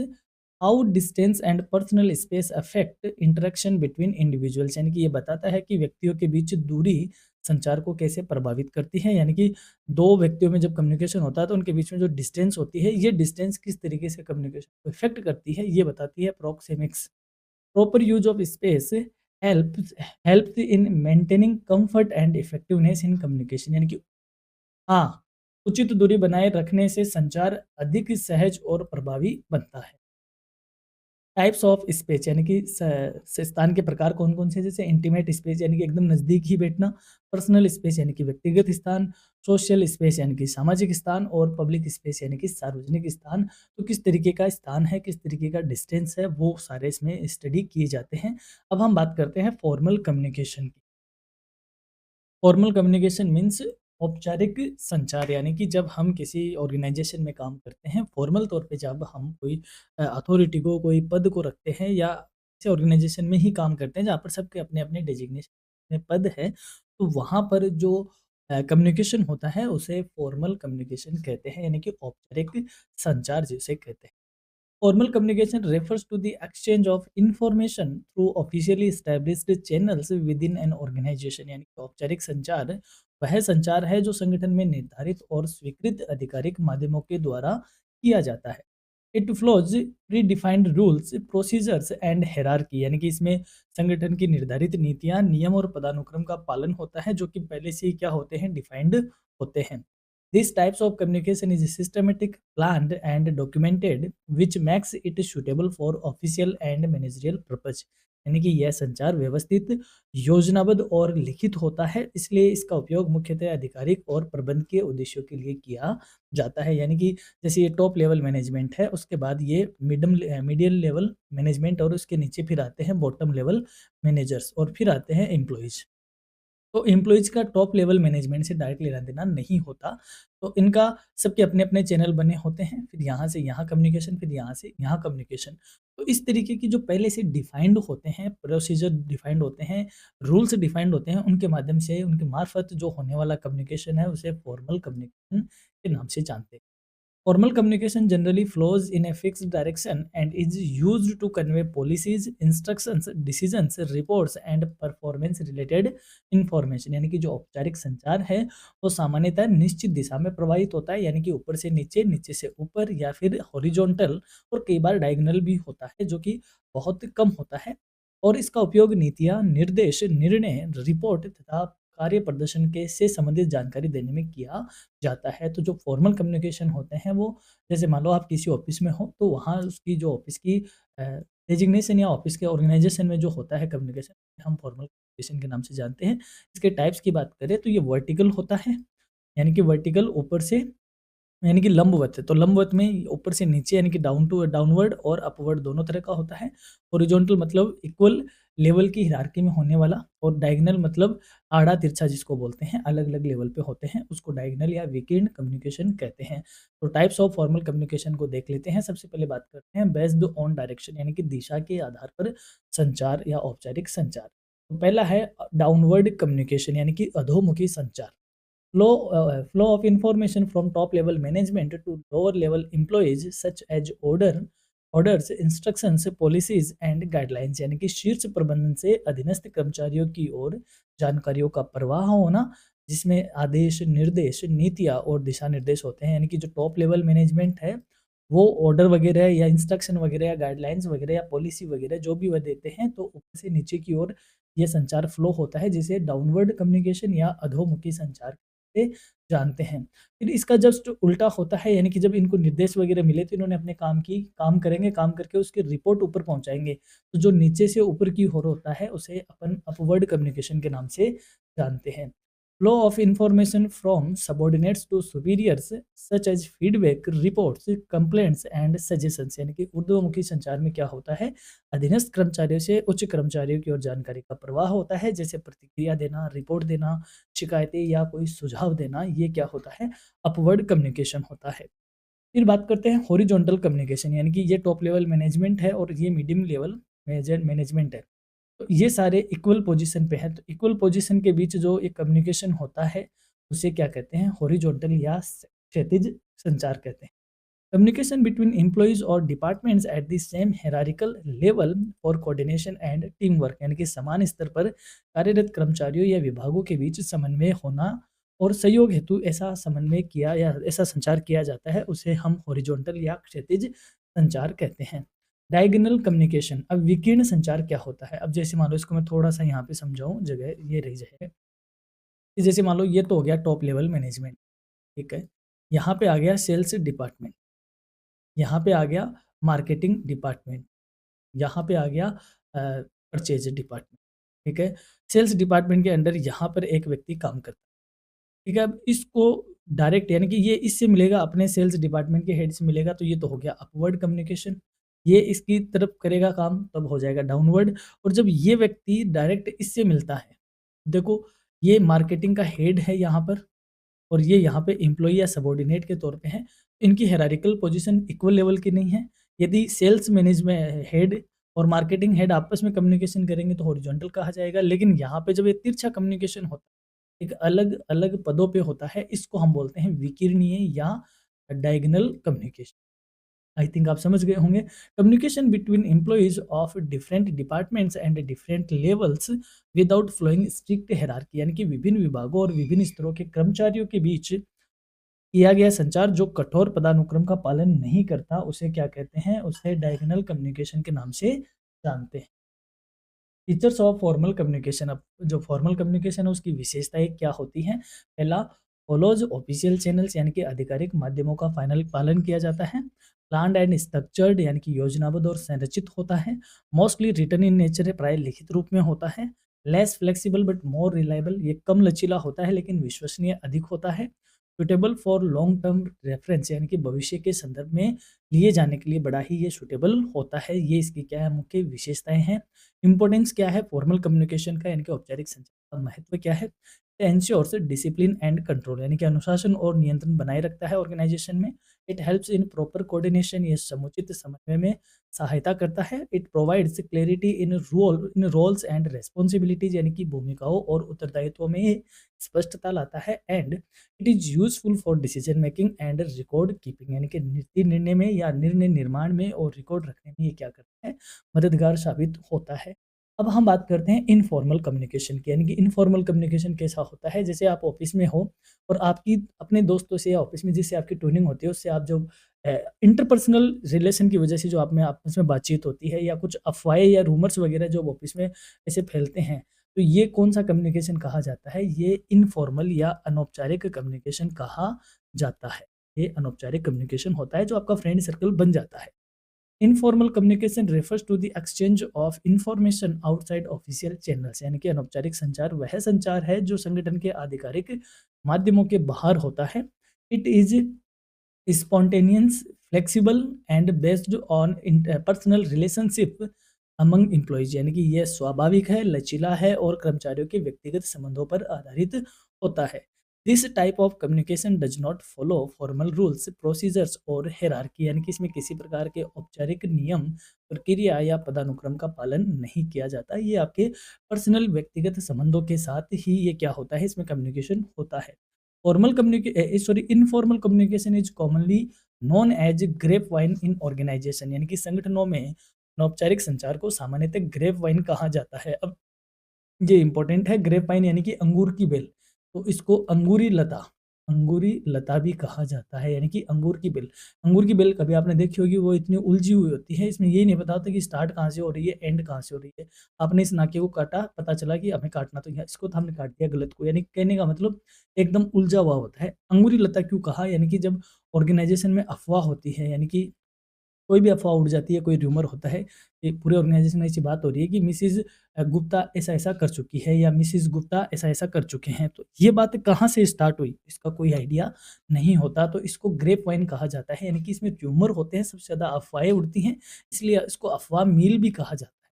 how distance and personal space affect interaction between individuals, यानी कि ये बताता है कि व्यक्तियों के बीच दूरी संचार को कैसे प्रभावित करती है। यानी कि दो व्यक्तियों में जब कम्युनिकेशन होता है तो उनके बीच में जो डिस्टेंस होती है, ये डिस्टेंस किस तरीके से कम्युनिकेशन को इफेक्ट करती है, ये बताती है proxemics. Proper use of space helps helps in maintaining comfort and effectiveness in communication, यानी कि हाँ, उचित दूरी बनाए रखने से संचार अधिक सहज और प्रभावी बनता है। टाइप्स ऑफ स्पेस, यानी कि स्थान के प्रकार कौन-कौन से हैं? जैसे इंटीमेट स्पेस, यानी कि एकदम नज़दीक ही बैठना, पर्सनल स्पेस यानी कि व्यक्तिगत स्थान, सोशल स्पेस यानी कि सामाजिक स्थान और पब्लिक स्पेस यानी कि सार्वजनिक स्थान। तो किस तरीके का स्थान है, किस तरीके का डिस्टेंस है, वो सारे इसमें स्टडी किए जाते हैं। अब हम बात करते हैं फॉर्मल कम्युनिकेशन की। फॉर्मल कम्युनिकेशन मीन्स औपचारिक संचार, यानी कि जब हम किसी ऑर्गेनाइजेशन में काम करते हैं, फॉर्मल तौर पे जब हम कोई अथॉरिटी को, कोई पद को रखते हैं या किसी ऑर्गेनाइजेशन में ही काम करते हैं जहाँ पर सबके अपने-अपने डेजिग्नेशन में पद है, तो वहाँ पर जो कम्युनिकेशन होता है उसे फॉर्मल कम्युनिकेशन कहते हैं, यानी कि औपचारिक संचार जिसे कहते हैं। Formal communication refers to the exchange of information through officially established channels within an organization, यानी कि औपचारिक संचार वह संचार है जो संगठन में निर्धारित और स्वीकृत आधिकारिक माध्यमों के द्वारा किया जाता है। It flows pre defined rules, procedures and hierarchy, यानी कि इसमें संगठन की निर्धारित नीतियां, नियम और पदानुक्रम का पालन होता है जो कि पहले से ही क्या होते हैं, डिफाइंड होते हैं। These types of communication is systematic, planned, and documented, which makes it suitable for official and managerial purpose. यानी कि यह संचार व्यवस्थित, योजनाबद्ध और लिखित होता है, इसलिए इसका उपयोग मुख्यतः आधिकारिक और प्रबंधकीय उद्देश्यों के लिए किया जाता है। यानी कि जैसे ये टॉप लेवल मैनेजमेंट है, उसके बाद ये मीडियम लेवल मैनेजमेंट और उसके नीचे फिर आते हैं बॉटम लेवल मैनेजर्स और फिर आते हैं एम्प्लॉइज। तो एम्प्लॉइज़ का टॉप लेवल मैनेजमेंट से डायरेक्ट लेना-देना नहीं होता। तो इनका सबके अपने-अपने चैनल बने होते हैं, फिर यहाँ से यहाँ कम्युनिकेशन, फिर यहाँ से यहाँ कम्युनिकेशन। तो इस तरीके की जो पहले से डिफाइंड होते हैं, प्रोसीजर डिफाइंड होते हैं, रूल्स डिफाइंड होते हैं, उनके माध्यम से, उनके मार्फत जो होने वाला कम्युनिकेशन है, उसे फॉर्मल कम्युनिकेशन के नाम से जानते हैं। Formal communication generally flows in a fixed direction and is used to convey policies, instructions, decisions, reports and performance related information, यानी कि जो औपचारिक संचार है वो सामान्यतः निश्चित दिशा में प्रवाहित होता है, यानी कि ऊपर से नीचे, नीचे से ऊपर या फिर हॉरिजॉन्टल और कई बार डायगोनल भी होता है जो कि बहुत कम होता है। और इसका उपयोग नीतियाँ, निर्देश, निर्णय, रिपोर्ट तथा कार्य प्रदर्शन के से संबंधित जानकारी देने में किया जाता है। तो जो फॉर्मल कम्युनिकेशन होते हैं वो, जैसे मान लो आप किसी ऑफ़िस में हो, तो वहाँ उसकी जो ऑफ़िस की अ, डेज़िग्नेशन या ऑफ़िस के ऑर्गेनाइज़ेशन में जो होता है कम्युनिकेशन, हम फॉर्मल कम्युनिकेशन के नाम से जानते हैं। इसके टाइप्स की बात करें तो ये वर्टिकल होता है, यानी कि वर्टिकल ऊपर से, यानी कि लंबवत है, तो लंबवत में ऊपर से नीचे यानी कि डाउन टू डाउनवर्ड और अपवर्ड दोनों तरह का होता है। हॉरिजॉन्टल मतलब इक्वल लेवल की हिरार्की में होने वाला, और डायगोनल मतलब आड़ा-तिरछा जिसको बोलते हैं, अलग-अलग लेवल पे होते हैं, उसको डायगोनल या वीकेंड कम्युनिकेशन कहते हैं। तो टाइप्स ऑफ फॉर्मल कम्युनिकेशन को देख लेते हैं। सबसे पहले बात करते हैं बेस्ड ऑन डायरेक्शन, यानी कि दिशा के आधार पर संचार या औपचारिक संचार। तो पहला है डाउनवर्ड कम्युनिकेशन, यानी कि अधोमुखी संचार। Flow of information from top level management to lower level employees such as orders, instructions, policies and guidelines, यानी कि शीर्ष प्रबंधन से अधीनस्थ कर्मचारियों की ओर जानकारियों का प्रवाह होना, जिसमें आदेश, निर्देश, नीतियाँ और दिशा निर्देश होते हैं। यानी कि जो टॉप लेवल मैनेजमेंट है वो ऑर्डर वगैरह या इंस्ट्रक्शन वगैरह या गाइडलाइंस वगैरह या पॉलिसी वगैरह जो भी वह देते हैं, तो ऊपर से नीचे की ओर ये संचार फ्लो होता है, जिसे डाउनवर्ड कम्युनिकेशन या अधोमुखी संचार से जानते हैं। फिर इसका जस्ट उल्टा होता है, यानी कि जब इनको निर्देश वगैरह मिले तो इन्होंने अपने काम करेंगे, काम करके उसकी रिपोर्ट ऊपर पहुँचाएँगे। तो जो नीचे से ऊपर की ओर होता है उसे अपन अपवर्ड कम्युनिकेशन के नाम से जानते हैं। Flow of information from subordinates to superiors such as feedback, reports, complaints and suggestions, यानी कि ऊर्ध्वमुखी संचार में क्या होता है, अधीनस्थ कर्मचारियों से उच्च कर्मचारियों की ओर जानकारी का प्रवाह होता है, जैसे प्रतिक्रिया देना, रिपोर्ट देना, शिकायतें या कोई सुझाव देना, ये क्या होता है, अपवर्ड कम्युनिकेशन होता है। फिर बात करते हैं हॉरिजॉन्टल कम्युनिकेशन, यानी कि ये टॉप लेवल मैनेजमेंट है और ये मीडियम लेवल मैनेजमेंट है। तो ये सारे इक्वल पोजीशन पे हैं, तो इक्वल पोजीशन के बीच जो एक कम्युनिकेशन होता है, उसे क्या कहते हैं? हॉरिजॉन्टल या क्षैतिज संचार कहते हैं। कम्युनिकेशन बिटवीन एम्प्लॉइज और departments at the same hierarchical level for coordination and team work, यानी कि समान स्तर पर कार्यरत कर्मचारियों या विभागों के बीच समन्वय होना और सहयोग हेतु ऐसा समन्वय किया या ऐसा संचार किया जाता है, उसे हम हॉरिजॉन्टल या क्षैतिज संचार कहते हैं। डायगोनल कम्युनिकेशन, अब विकीर्ण संचार क्या होता है? अब जैसे मान लो, इसको मैं थोड़ा सा यहाँ पे समझाऊं, जगह ये रही जाए कि जैसे मान लो ये तो हो गया टॉप लेवल मैनेजमेंट, ठीक है। यहाँ पे आ गया सेल्स डिपार्टमेंट, यहाँ पे आ गया मार्केटिंग डिपार्टमेंट, यहाँ पे आ गया परचेज डिपार्टमेंट, ठीक है। सेल्स डिपार्टमेंट के अंडर यहाँ पर एक व्यक्ति काम करता है, ठीक है। अब इसको डायरेक्ट, यानी कि ये इससे मिलेगा, अपने सेल्स डिपार्टमेंट के हेड से मिलेगा, तो ये तो हो गया अपवर्ड कम्युनिकेशन। ये इसकी तरफ करेगा काम, तब हो जाएगा डाउनवर्ड। और जब ये व्यक्ति डायरेक्ट इससे मिलता है, देखो ये मार्केटिंग का हेड है यहाँ पर, और ये यहाँ पे एम्प्लॉई या सबॉर्डिनेट के तौर पे हैं। इनकी हायरार्किकल पोजीशन इक्वल लेवल की नहीं है। यदि सेल्स मैनेजमेंट हेड और मार्केटिंग हेड आपस में कम्युनिकेशन करेंगे तो हॉरिजॉन्टल कहा जाएगा। लेकिन यहाँ पे जब ये तिरछा कम्युनिकेशन होता है, एक अलग-अलग पदों पे होता है, इसको हम बोलते हैं विकिरणीय या डायगोनल कम्युनिकेशन। आई थिंक आप समझ गए होंगे। Communication between employees of different departments and different levels without flowing strict hierarchy, यानी कि विभिन्न विभागों और विभिन्न स्तरों के कर्मचारियों के बीच किया गया संचार जो कठोर पदानुक्रम का पालन नहीं करता, उसे क्या कहते हैं? उसे डायगोनल कम्युनिकेशन के नाम से जानते हैं। फीचर्स ऑफ फॉर्मल कम्युनिकेशन, अब जो फॉर्मल कम्युनिकेशन है उसकी विशेषताएं क्या होती हैं? पहला, फॉलोज ऑफिशियल चैनल्स, यानी कि आधिकारिक माध्यमों का फाइनल पालन किया जाता है। प्लान्ड एंड स्ट्रक्चर्ड, यानी कि योजनाबद्ध और संरचित होता है। मोस्टली रिटन इन नेचर है, प्राय लिखित रूप में होता है। Less flexible but more reliable, ये कम लचीला होता है लेकिन विश्वसनीय अधिक होता है। Suitable for long term reference, यानी कि भविष्य के संदर्भ में लिए जाने के लिए बड़ा ही ये सुटेबल होता है। ये इसकी क्या है? मुख्य विशेषताएं हैं। इंपॉर्टेंस क्या है फॉर्मल कम्युनिकेशन का, यानी कि औपचारिक संचार का महत्व क्या है? एंश्योर्स डिसिप्लिन एंड कंट्रोल, यानी कि अनुशासन और नियंत्रण बनाए रखता है ऑर्गेनाइजेशन में। It helps in proper coordination, ये समुचित समन्वय में सहायता करता है। It provides clarity in roles and responsibilities, यानी कि भूमिकाओं और उत्तरदायित्वों में स्पष्टता लाता है। And it is useful for decision making and record keeping, यानी कि नीति निर्णय में या निर्णय निर्माण में और रिकॉर्ड रखने में ये क्या करता है? मददगार साबित होता है। अब हम बात करते हैं इनफॉर्मल कम्युनिकेशन की, यानी कि इनफॉर्मल कम्युनिकेशन कैसा होता है? जैसे आप ऑफिस में हो और आपकी अपने दोस्तों से या ऑफिस में जिससे आपकी ट्यूनिंग होती है, उससे आप जो इंटरपर्सनल रिलेशन की वजह से जो आप में आपस में बातचीत होती है, या कुछ अफवाहें या रूमर्स वगैरह जो ऑफिस में ऐसे फैलते हैं, तो ये कौन-सा कम्युनिकेशन कहा जाता है? ये इनफॉर्मल या अनौपचारिक कम्युनिकेशन कहा जाता है। ये अनौपचारिक कम्युनिकेशन होता है जो आपका फ्रेंड सर्कल बन जाता है। Informal communication refers to the exchange of information outside official channels, यानी कि अनौपचारिक संचार वह संचार है जो संगठन के आधिकारिक माध्यमों के बाहर होता है। It is spontaneous, flexible and based on personal relationship among employees, यानी कि यह स्वाभाविक है, लचीला है और कर्मचारियों के व्यक्तिगत संबंधों पर आधारित होता है। This type of communication does not follow formal rules, procedures और हायरार्की, यानी कि इसमें किसी प्रकार के औपचारिक नियम, प्रक्रिया या पदानुक्रम का पालन नहीं किया जाता। ये आपके पर्सनल व्यक्तिगत संबंधों के साथ ही ये क्या होता है? इसमें कम्युनिकेशन होता है। Formal informal communication is commonly known as grapevine in organisation, यानी कि संगठनों में अनौपचारिक संचार को सामान्यतः ग्रेप वाइन कहा जाता है। अब ये इंपॉर्टेंट है, ग्रेप वाइन यानी कि अंगूर की बेल, तो इसको अंगूरी लता भी कहा जाता है, यानी कि अंगूर की बेल। अंगूर की बेल कभी आपने देखी होगी, वो इतनी उलझी हुई होती है, इसमें ये नहीं पता होता कि स्टार्ट कहाँ से हो रही है, एंड कहाँ से हो रही है। आपने इस नाके को काटा, पता चला कि हमें काटना तो है, इसको तो हमने काट दिया गलत को, यानी कहने का मतलब एकदम उलझा हुआ होता है। अंगूरी लता क्यों कहा? यानी कि जब ऑर्गेनाइजेशन में अफ़वाह होती है, यानी कि कोई भी अफ़वाह उड़ जाती है, कोई र्यूमर होता है, ये पूरे ऑर्गेनाइज़ेशन में ऐसी बात हो रही है कि मिसेज़ गुप्ता ऐसा-ऐसा कर चुकी है या मिसेज़ गुप्ता ऐसा-ऐसा कर चुके हैं। तो ये बात कहाँ से स्टार्ट हुई, इसका कोई आइडिया नहीं होता, तो इसको ग्रेप वाइन कहा जाता है, यानी कि इसमें र्यूमर होते हैं, सबसे ज़्यादा अफ़वाहें उड़ती हैं, इसलिए इसको अफ़वाह मिल भी कहा जाता है।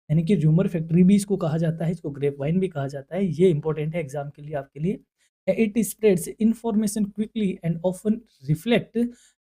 यानी कि र्यूमर फैक्ट्री भी इसको कहा जाता है, इसको ग्रेप वाइन भी कहा जाता है। ये इंपॉर्टेंट है एग्ज़ाम के लिए आपके लिए। It spreads information quickly and often reflect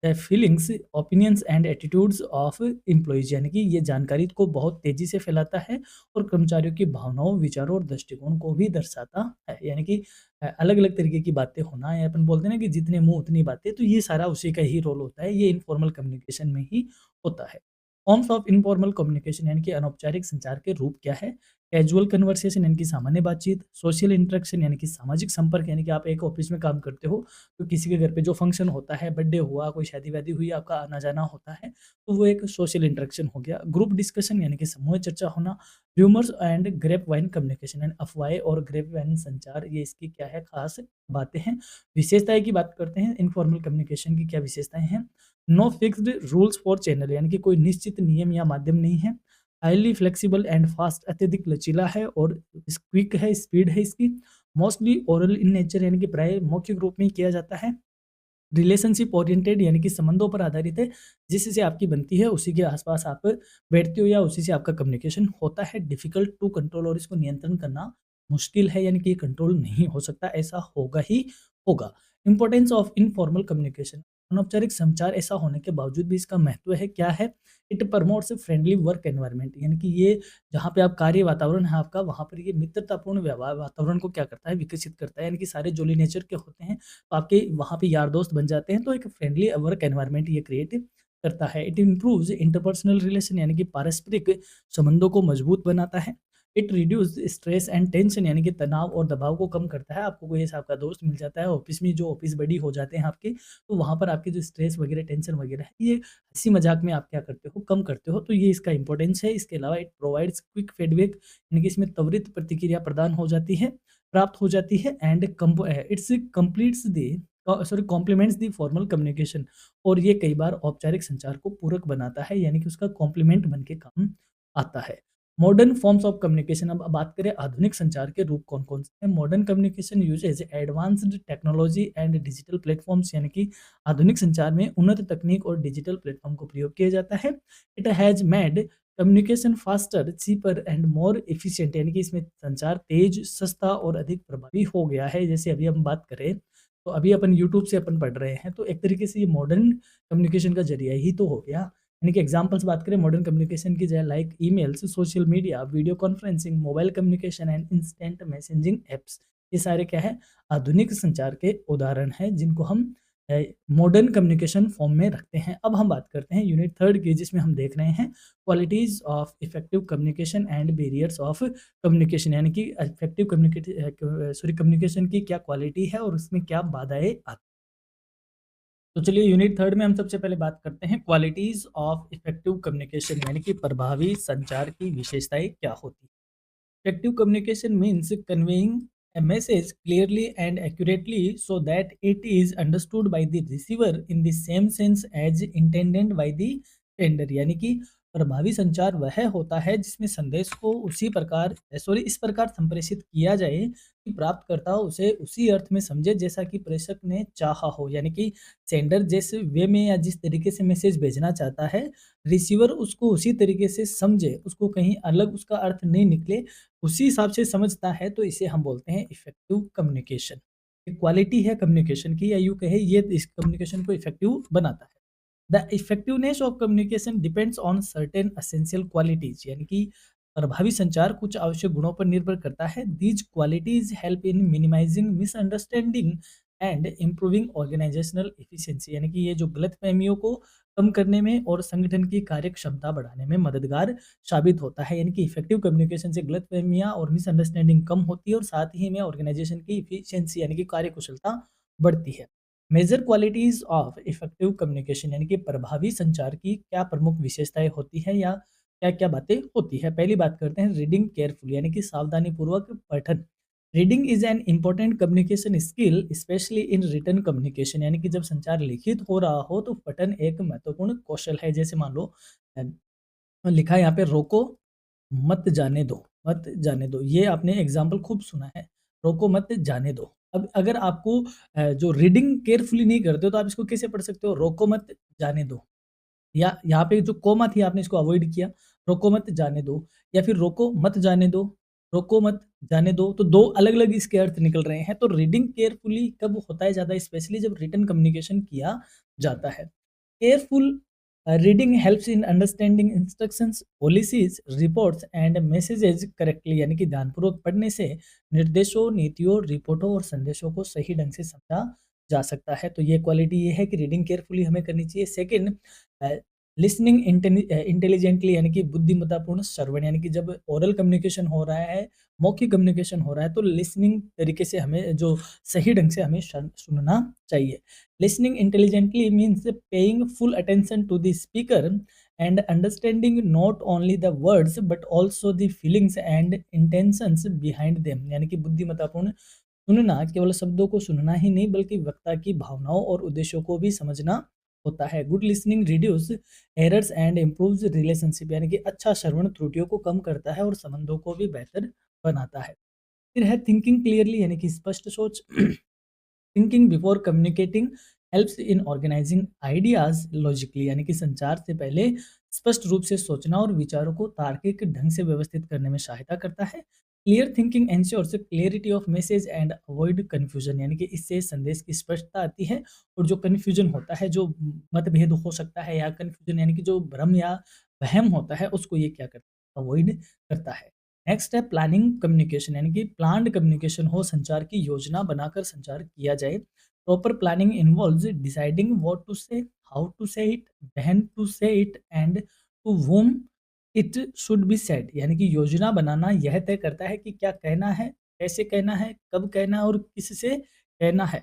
feelings, opinions and attitudes of employees, यानी कि ये जानकारी को बहुत तेजी से फैलाता है और कर्मचारियों की भावनाओं, विचारों और दृष्टिकोण को भी दर्शाता है। यानी कि अलग अलग तरीके की बातें होना, या अपन बोलते हैं ना कि जितने मुंह उतनी बातें, तो ये सारा उसी का ही रोल होता है, ये इनफॉर्मल कम्युनिकेशन में ही होता है। फॉर्म्स ऑफ इनफॉर्मल कम्युनिकेशन, यानी कि अनौपचारिक संचार के रूप क्या है? कैजुअल कन्वर्सेशन यानी कि सामान्य बातचीत, सोशल इंटरेक्शन यानी कि सामाजिक संपर्क, यानी कि आप एक ऑफिस में काम करते हो, तो किसी के घर पे जो फंक्शन होता है, बर्थडे हुआ, कोई शादी-वादी हुई, आपका आना-जाना होता है, तो वो एक सोशल इंटरेक्शन हो गया। ग्रुप डिस्कशन यानी कि समूह चर्चा होना, rumours and grep vine communication यानी अफवाहें और ग्रेप वाइन संचार, ये इसकी क्या है, खास बातें हैं। विशेषताएँ की बात करते हैं, इनफॉर्मल कम्युनिकेशन की क्या विशेषताएँ हैं? No fixed rules for channel, यानी कि कोई निश्चित नियम या माध्यम नहीं है। हाइली फ्लेक्सिबल एंड फास्ट, अत्यधिक लचीला है और क्विक है, स्पीड है इसकी। मोस्टली ओरल इन नेचर, यानी कि प्राय मौखिक रूप में ही किया जाता है। रिलेशनशिप ओरिएंटेड, यानी कि संबंधों पर आधारित है, जिससे से आपकी बनती है उसी के आसपास आप बैठते हो या उसी से आपका कम्युनिकेशन होता है। डिफिकल्ट टू कंट्रोल, और इसको नियंत्रण करना मुश्किल है, यानी कि ये कंट्रोल नहीं हो सकता, ऐसा होगा ही होगा। इंपॉर्टेंस ऑफ इनफॉर्मल कम्युनिकेशन, अनौपचारिक संचार ऐसा होने के बावजूद भी इसका महत्व है, क्या है? It promotes friendly work environment, यानी कि ये जहाँ पे आप कार्य वातावरण है आपका, वहाँ पर ये मित्रतापूर्ण व्यवहार वातावरण को क्या करता है, विकसित करता है, यानी कि सारे जॉली नेचर के होते हैं, तो आपके वहाँ पे यार दोस्त बन जाते हैं, तो एक फ्रेंडली वर्क एनवायरनमेंट ये क्रिएट करता है। इट इम्प्रूव्स इंटरपर्सनल रिलेशन, यानी कि पारस्परिक संबंधों को मजबूत बनाता है। It reduce stress and tension, यानी कि तनाव और दबाव को कम करता है। आपको कोई ऐसा आपका दोस्त मिल जाता है ऑफिस में, जो ऑफिस बडी हो जाते हैं आपके, तो वहाँ पर आपके जो स्ट्रेस वगैरह, टेंशन वगैरह है, ये हँसी मजाक में आप क्या करते हो, कम करते हो, तो ये इसका इंपॉर्टेंस है। इसके अलावा इट प्रोवाइड्स क्विक फीडबैक, यानी कि इसमें त्वरित प्रतिक्रिया प्रदान हो जाती है, प्राप्त हो जाती है। And its completes the complements the formal communication, और ये कई बार औपचारिक संचार को पूरक बनाता है, यानी कि उसका कॉम्प्लीमेंट बन के काम आता है। मॉडर्न फॉर्म्स ऑफ कम्युनिकेशन, अब बात करें आधुनिक संचार के रूप कौन-कौन से हैं। Modern communication uses advanced technology and digital platforms, यानी कि आधुनिक संचार में उन्नत तकनीक और डिजिटल प्लेटफॉर्म को प्रयोग किया जाता है। It has made communication faster, cheaper and more efficient, यानी कि इसमें संचार तेज, सस्ता और अधिक प्रभावी हो गया है। जैसे अभी हम बात करें, तो अभी अपन यूट्यूब से अपन पढ़ रहे हैं, तो एक तरीके से ये मॉडर्न कम्युनिकेशन का ज़रिया ही तो हो गया। यानी कि एग्ज़ाम्पल्स बात करें मॉडर्न कम्युनिकेशन की, जाए like emails, social media, video conferencing, mobile communication and instant messaging apps. ये सारे क्या है, आधुनिक संचार के उदाहरण हैं, जिनको हम मॉडर्न कम्युनिकेशन फॉर्म में रखते हैं। अब हम बात करते हैं यूनिट 3 की, जिसमें हम देख रहे हैं qualities of effective communication and barriers of communication, यानी कि इफेक्टिव कम्युनिकेशन की क्या क्वालिटी है और उसमें क्या बाधाएँ आती हैं। तो चलिए यूनिट 3 में हम सबसे पहले बात करते हैं क्वालिटीज़ ऑफ इफेक्टिव कम्युनिकेशन, यानी कि प्रभावी संचार की विशेषताएँ क्या होती हैं। Effective communication means conveying a message clearly and accurately so that it is understood by the receiver in the same sense as intended by the sender, यानी कि प्रभावी संचार वह होता है जिसमें संदेश को इस प्रकार संप्रेषित किया जाए कि प्राप्तकर्ता उसे उसी अर्थ में समझे जैसा कि प्रेषक ने चाहा हो, यानी कि सेंडर जिस वे में या जिस तरीके से मैसेज भेजना चाहता है, रिसीवर उसको उसी तरीके से समझे, उसको कहीं अलग उसका अर्थ नहीं निकले, उसी हिसाब से समझता है, तो इसे हम बोलते हैं इफेक्टिव कम्युनिकेशन। ये क्वालिटी है कम्युनिकेशन की, या यूँ कहें ये इस कम्युनिकेशन को इफेक्टिव बनाता है। The effectiveness of communication depends on certain essential qualities, यानी कि प्रभावी संचार कुछ आवश्यक गुणों पर निर्भर करता है। These qualities help in minimising misunderstanding and improving organisational efficiency, यानी कि ये जो गलतफहमियों को कम करने में और संगठन की कार्य क्षमता बढ़ाने में मददगार साबित होता है। यानी कि इफेक्टिव कम्युनिकेशन से गलतफहमियां और मिसअंडरस्टैंडिंग कम होती है, और साथ ही में ऑर्गेनाइजेशन की इफिशिएंसी, यानी कि कार्यकुशलता बढ़ती है। Major qualities of effective communication, यानी कि प्रभावी संचार की क्या प्रमुख विशेषताएं होती है, या क्या क्या बातें होती है। पहली बात करते हैं रीडिंग केयरफुल, यानी कि सावधानी पूर्वक पठन। Reading is an important communication skill specially in written communication, यानी कि जब संचार लिखित हो रहा हो तो पठन एक महत्वपूर्ण कौशल है। जैसे मान लो अ, लिखा है यहाँ पे, रोको मत जाने दो, मत जाने दो, ये आपने एग्जाम्पल खूब सुना है, रोको मत जाने दो। अब अगर आपको जो रीडिंग केयरफुली नहीं करते हो, तो आप इसको कैसे पढ़ सकते हो, रोको मत जाने दो, या यहाँ पे जो कॉमा थी आपने इसको अवॉइड किया, रोको मत जाने दो, या फिर रोको मत जाने दो, रोको मत जाने दो, तो 2 अलग-अलग इसके अर्थ निकल रहे हैं। तो रीडिंग केयरफुली कब होता है ज़्यादा, स्पेशली जब रिटन कम्युनिकेशन किया जाता है। Careful reading helps in understanding instructions, policies, reports and messages correctly, यानी कि ध्यानपूर्वक पढ़ने से निर्देशों, नीतियों, रिपोर्टों और संदेशों को सही ढंग से समझा जा सकता है। तो ये क्वालिटी ये है कि रीडिंग केयरफुली हमें करनी चाहिए। सेकंड, लिसनिंग इंटेलिजेंटली, यानी कि बुद्धिमत्तापूर्ण श्रवण, यानी कि जब ओरल कम्युनिकेशन हो रहा है, मौखिक कम्युनिकेशन हो रहा है, तो लिसनिंग तरीके से हमें जो सही ढंग से हमें सुनना चाहिए। Listening intelligently means paying full attention to the speaker and understanding not only the words but also the feelings and intentions behind them, यानी कि बुद्धिमत्तापूर्ण सुनना केवल शब्दों को सुनना ही नहीं बल्कि वक्ता की भावनाओं और उद्देश्यों को भी समझना होता है। Good listening reduce errors and improves relationship, यानी कि अच्छा श्रवण त्रुटियों को कम करता है और संबंधों को भी बेहतर बनाता है। फिर है थिंकिंग क्लियरली, यानी कि स्पष्ट सोच। Thinking before communicating helps in organising ideas logically, यानी कि संचार से पहले स्पष्ट रूप से सोचना और विचारों को तार्किक ढंग से व्यवस्थित करने में सहायता करता है। Clear thinking ensures clarity of message and avoid confusion, यानी कि इससे संदेश की स्पष्टता आती है और जो कन्फ्यूजन होता है, जो मतभेद हो सकता है या कन्फ्यूजन यानी कि जो भ्रम या वहम होता है, उसको ये क्या करता है, अवॉइड करता है। नेक्स्ट है प्लानिंग कम्युनिकेशन, यानी कि प्लान्ड कम्युनिकेशन हो, संचार की योजना बनाकर संचार किया जाए। Proper planning involves deciding what to say, how to say it, when to say it and to whom it should be said, यानी कि योजना बनाना यह तय करता है कि क्या कहना है, कैसे कहना है, कब कहना है और किससे कहना है।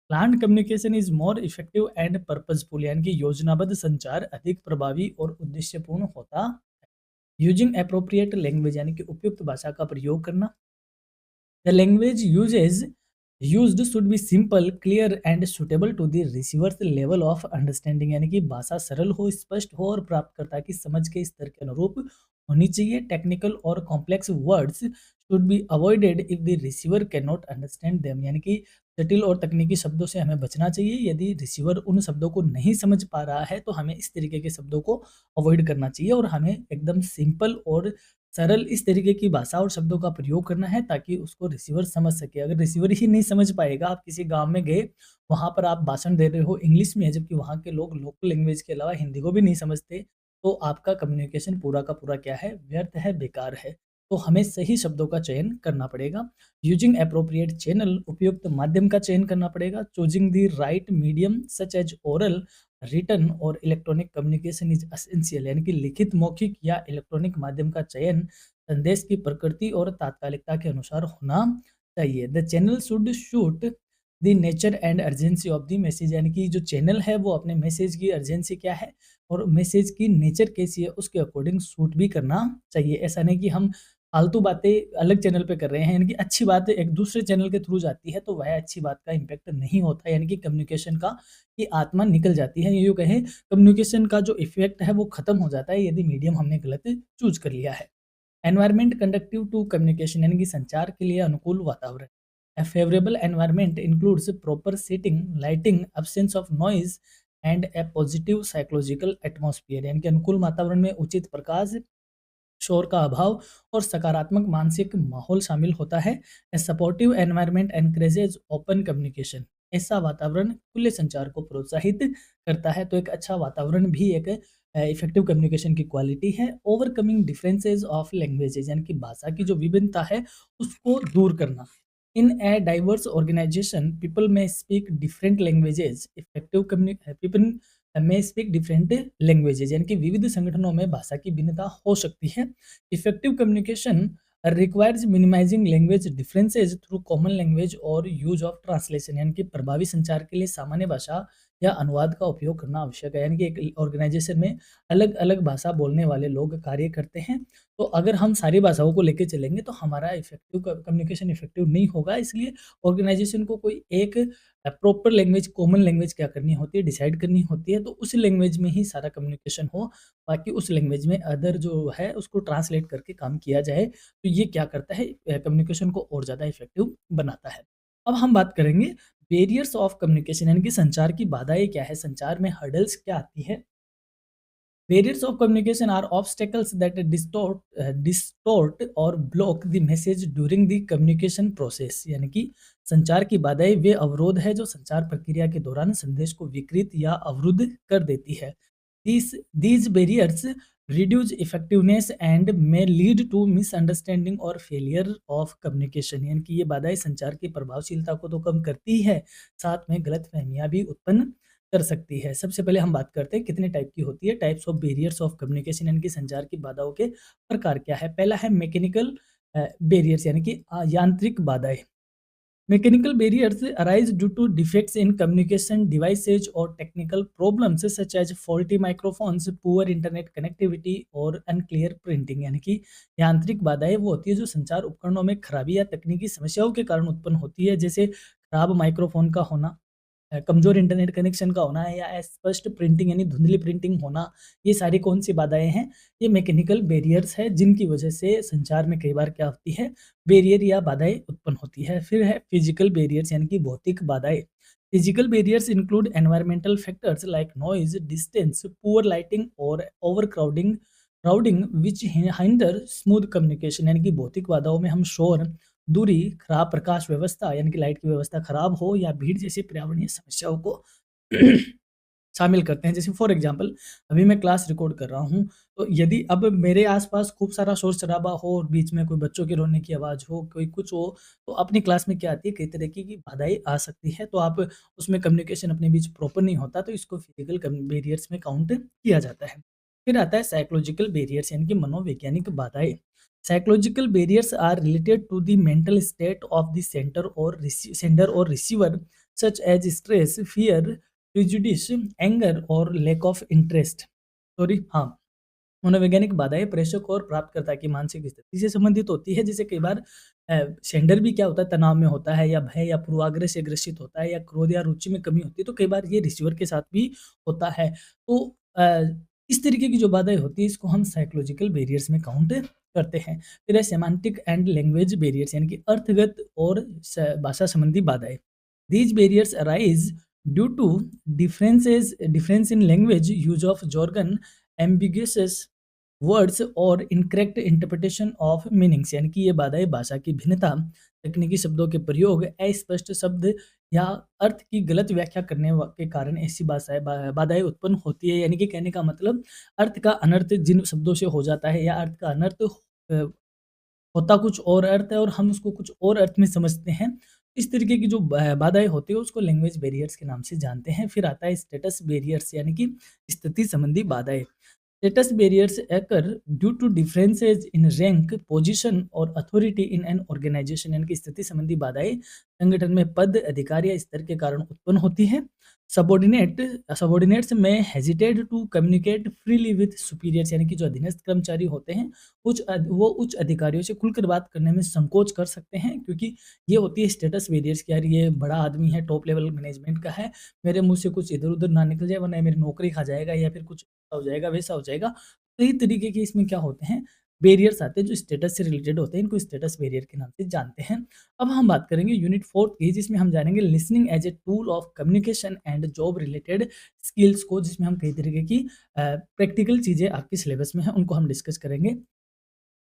Planned communication is more effective and purposeful, यानी कि योजनाबद्ध संचार अधिक प्रभावी और उद्देश्यपूर्ण होता। यूजिंग एप्रोप्रिएट लैंग्वेज, यानी कि उपयुक्त भाषा का प्रयोग करना। The language used should be simple, clear and suitable to the receiver's level of understanding, यानी कि भाषा सरल हो, स्पष्ट हो और प्राप्तकर्ता की समझ के स्तर के अनुरूप होनी चाहिए। टेक्निकल और complex words should be avoided if the receiver can not understand them, यानी कि जटिल और तकनीकी शब्दों से हमें बचना चाहिए। यदि रिसीवर उन शब्दों को नहीं समझ पा रहा है तो हमें इस तरीके के शब्दों को अवॉइड करना चाहिए और हमें एकदम सिंपल और सरल इस तरीके की भाषा और शब्दों का प्रयोग करना है ताकि उसको रिसीवर समझ सके। अगर रिसीवर ही नहीं समझ पाएगा, आप किसी गाँव में गए, वहाँ पर आप भाषण दे रहे हो इंग्लिश में है, जबकि वहाँ के लोग लोकल लैंग्वेज के अलावा हिंदी को भी नहीं समझते, तो आपका कम्युनिकेशन पूरा का पूरा क्या है, व्यर्थ है, बेकार है। तो हमें सही शब्दों का चयन करना पड़ेगा। यूजिंग एप्रोप्रिएट चैनल, उपयुक्त माध्यम का चयन करना पड़ेगा। Choosing the right medium such as oral, written और इलेक्ट्रॉनिक कम्युनिकेशन इज एसेंशियल, यानी कि लिखित, मौखिक या इलेक्ट्रॉनिक माध्यम का चयन संदेश की प्रकृति और तात्कालिकता के अनुसार होना चाहिए। The channel should shoot the nature and urgency of the message, यानी कि जो चैनल है वो अपने मैसेज की अर्जेंसी क्या है और मैसेज की नेचर कैसी है उसके अकॉर्डिंग शूट भी करना चाहिए। ऐसा नहीं कि हम फालतू बातें अलग चैनल पे कर रहे हैं, यानी कि अच्छी बात एक दूसरे चैनल के थ्रू जाती है तो वह अच्छी बात का इम्पैक्ट नहीं होता, यानी कि कम्युनिकेशन का की आत्मा निकल जाती है। यूँ कहें, कम्युनिकेशन का जो इफेक्ट है वो खत्म हो जाता है यदि मीडियम हमने गलत चूज कर लिया है। एनवायरनमेंट कंडक्टिव टू कम्युनिकेशन, यानी कि संचार के लिए अनुकूल वातावरण। A favorable environment includes proper seating, lighting, absence of noise and a positive psychological atmosphere, यानी कि अनुकूल वातावरण में उचित प्रकाश, शोर का अभाव और सकारात्मक मानसिक माहौल शामिल होता है। A supportive environment encourages open communication, ऐसा वातावरण खुले संचार को प्रोत्साहित करता है। तो एक अच्छा वातावरण भी एक इफेक्टिव कम्युनिकेशन की क्वालिटी है। ओवरकमिंग डिफरेंसेस ऑफ लैंग्वेजेज, यानी कि भाषा की जो विभिन्नता है उसको दूर करना। इन ए डाइवर्स ऑर्गेनाइजेशन पीपल में speak different languages, effective people में स्पीक डिफरेंट लैंग्वेजेज, यानी कि विविध संगठनों में भाषा की भिन्नता हो सकती है। Effective communication requires minimising language differences through common language और यूज ऑफ ट्रांसलेशन, यानी कि प्रभावी संचार के लिए सामान्य भाषा या अनुवाद का उपयोग करना आवश्यक है। यानी कि एक ऑर्गेनाइजेशन में अलग अलग भाषा बोलने वाले लोग कार्य करते हैं, तो अगर हम सारी भाषाओं को लेके चलेंगे तो हमारा इफेक्टिव कम्युनिकेशन इफेक्टिव नहीं होगा। इसलिए ऑर्गेनाइजेशन को कोई एक प्रॉपर लैंग्वेज, कॉमन लैंग्वेज क्या करनी होती है, डिसाइड करनी होती है, तो उस लैंग्वेज में ही सारा कम्युनिकेशन हो, बाकी उस लैंग्वेज में अदर जो है उसको ट्रांसलेट करके काम किया जाए। तो ये क्या करता है, कम्युनिकेशन को और ज़्यादा इफेक्टिव बनाता है। अब हम बात करेंगे बैरियर्स ऑफ कम्युनिकेशन, यानी कि संचार की बाधाएँ क्या है, संचार में हर्डल्स क्या आती है। Barriers of communication are obstacles that distort or block the message during the communication process। यानी कि संचार की बाधाएं वे अवरोध है जो संचार प्रक्रिया के दौरान संदेश को विकृत या अवरुद्ध कर देती है। These barriers reduce effectiveness and may lead to misunderstanding और failure of communication। यानी कि ये बाधाएं संचार की प्रभावशीलता को तो कम करती ही है, साथ में गलतफहमियां भी उत्पन्न कर सकती है। सबसे पहले हम बात करते हैं कितने टाइप की होती है, types of barriers of communication यानी कि संचार की बाधाओं के प्रकार क्या है। पहला है मैकेनिकल बैरियर्स यानी कि यांत्रिक बाधाएं। Mechanical barriers arise due to defects in communication devices और technical problems such as faulty microphones, poor internet connectivity और अनक्लियर प्रिंटिंग। यानी कि यांत्रिक बाधाएं वो होती है जो संचार उपकरणों में खराबी या तकनीकी समस्याओं के कारण उत्पन्न होती है, जैसे खराब माइक्रोफोन का होना, कमज़ोर इंटरनेट कनेक्शन का होना है या अस्पष्ट प्रिंटिंग यानी धुंधली प्रिंटिंग होना। ये सारी कौन-सी बाधाएँ हैं? ये मैकेनिकल बैरियर्स है जिनकी वजह से संचार में कई बार क्या होती है, बैरियर या बाधाएँ उत्पन्न होती है। फिर है फिजिकल बैरियर्स यानी कि भौतिक बाधाएँ। Physical barriers include environmental factors like noise, distance, poor lighting और overcrowding crowding which hinder smooth communication. यानी कि भौतिक बाधाओं में हम शोर, दूरी, खराब प्रकाश व्यवस्था यानी कि लाइट की व्यवस्था खराब हो या भीड़ जैसी पर्यावरणीय समस्याओं को शामिल करते हैं। जैसे फॉर एग्जांपल अभी मैं क्लास रिकॉर्ड कर रहा हूँ, तो यदि अब मेरे आस-पास खूब सारा शोर-शराबा हो और बीच में कोई बच्चों के रोने की आवाज़ हो, कोई कुछ हो, तो अपनी क्लास में क्या आती है, कई तरीके की बाधाएँ आ सकती है। तो आप उसमें कम्युनिकेशन अपने बीच प्रॉपर नहीं होता, तो इसको फिजिकल बैरियर्स में काउंट किया जाता है। फिर आता है साइकोलॉजिकल बैरियर्स यानी कि मनोवैज्ञानिक बाधाएँ। Psychological barriers are related to the mental state of the sender or receiver, such as stress, fear, prejudice, anger, or lack of interest। Sorry, हाँ, मनोवैज्ञानिक बाधाएं प्रेषक और प्राप्तकर्ता की मानसिक स्थिति से संबंधित होती है। जैसे कई बार सेंडर भी क्या होता है, तनाव में होता है या भय या पूर्वाग्रह से ग्रसित होता है या क्रोध या रुचि में कमी होती है, तो कई बार ये रिसीवर के साथ भी होता है। तो इस तरीके की जो बाधाएं होती है इसको हम साइकोलॉजिकल बैरियर्स में काउंट करते हैं। फिर है सेमांटिक एंड लैंग्वेज बैरियर्स यानी कि अर्थगत और भाषा संबंधी बाधाएं। These barriers arise due to difference in language use of jargon, ambiguous words और इनकरेक्ट इंटरप्रिटेशन ऑफ मीनिंग्स। यानी कि ये बाधाएं भाषा की भिन्नता, तकनीकी शब्दों के प्रयोग, अस्पष्ट शब्द या अर्थ की गलत व्याख्या करने के कारण ऐसी बाधाएं उत्पन्न होती है। यानी कि कहने का मतलब अर्थ का अनर्थ जिन शब्दों से हो जाता है या अर्थ का अनर्थ अ, होता कुछ और अर्थ है और हम उसको कुछ और अर्थ में समझते हैं। इस तरीके की जो बाधाएं होती है उसको लैंग्वेज बैरियर्स के नाम से जानते हैं। फिर आता है स्टेटस बैरियर्स यानी कि स्थिति संबंधी बाधाएं। Status barriers occur due to differences in rank, position और authority in an organization। यानी कि स्थिति संबंधी बाधाएं संगठन में पद, अधिकार या स्तर के कारण उत्पन्न होती है। Subordinates may hesitate to communicate freely with superiors. यानी कि जो अधीनस्थ कर्मचारी होते हैं वो उच्च अधिकारियों से खुलकर बात करने में संकोच कर सकते हैं, क्योंकि ये होती है स्टेटस बैरियर्स कि यार ये बड़ा आदमी है, टॉप लेवल मैनेजमेंट का है, मेरे मुंह से कुछ इधर उधर ना निकल जाए वरना ये मेरी नौकरी खा जाएगा या फिर कुछ हो जाएगा, वैसा हो जाएगा। कई तरीके के इसमें क्या होते हैं, बैरियर्स आते हैं जो स्टेटस से रिलेटेड होते हैं, इनको स्टेटस बैरियर के नाम से जानते हैं। अब हम बात करेंगे यूनिट 4 की, जिसमें हम जानेंगे listening as a tool of communication and job related skills को, जिसमें हम कई तरीके की प्रैक्टिकल चीज़ें आपके सिलेबस में हैं उनको हम डिस्कस करेंगे।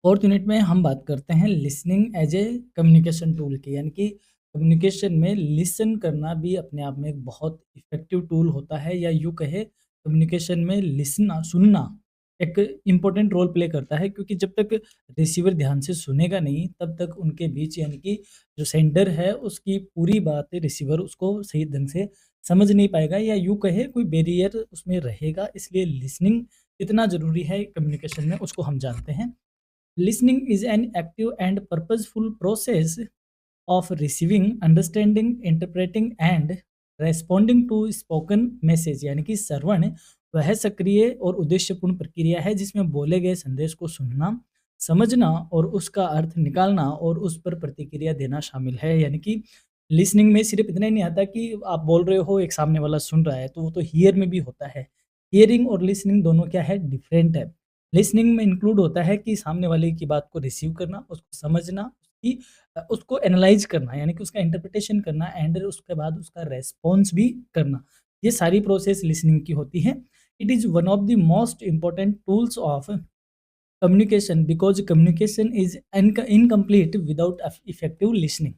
4th यूनिट में हम बात करते हैं listening as a communication tool की। यानी कि कम्युनिकेशन में लिसन करना भी अपने आप में एक बहुत इफ़ेक्टिव टूल होता है, या यूँ कहे कम्युनिकेशन में सुनना एक इम्पोर्टेंट रोल प्ले करता है, क्योंकि जब तक रिसीवर ध्यान से सुनेगा नहीं तब तक उनके बीच यानी कि जो सेंडर है उसकी पूरी बात रिसीवर उसको सही ढंग से समझ नहीं पाएगा, या यूँ कहे कोई बैरियर उसमें रहेगा। इसलिए लिसनिंग इतना ज़रूरी है कम्युनिकेशन में, उसको हम जानते हैं। Listening is an active and purposeful process of receiving, understanding, interpreting and responding to spoken message। यानी कि श्रवण वह सक्रिय और उद्देश्यपूर्ण प्रक्रिया है जिसमें बोले गए संदेश को सुनना, समझना और उसका अर्थ निकालना और उस पर प्रतिक्रिया देना शामिल है। यानी कि लिसनिंग में सिर्फ इतना ही नहीं आता कि आप बोल रहे हो, एक सामने वाला सुन रहा है, तो वो तो हियर में भी होता है। हियरिंग और लिसनिंग दोनों क्या है, डिफरेंट है। लिसनिंग में इंक्लूड होता है कि सामने वाले की बात को रिसीव करना, उसको समझना, उसको एनालाइज़ करना यानी कि उसका इंटरप्रिटेशन करना एंड उसके बाद उसका रिस्पॉन्स भी करना। ये सारी प्रोसेस लिसनिंग की होती है। It is one of the most important tools of communication because communication is incomplete without effective listening.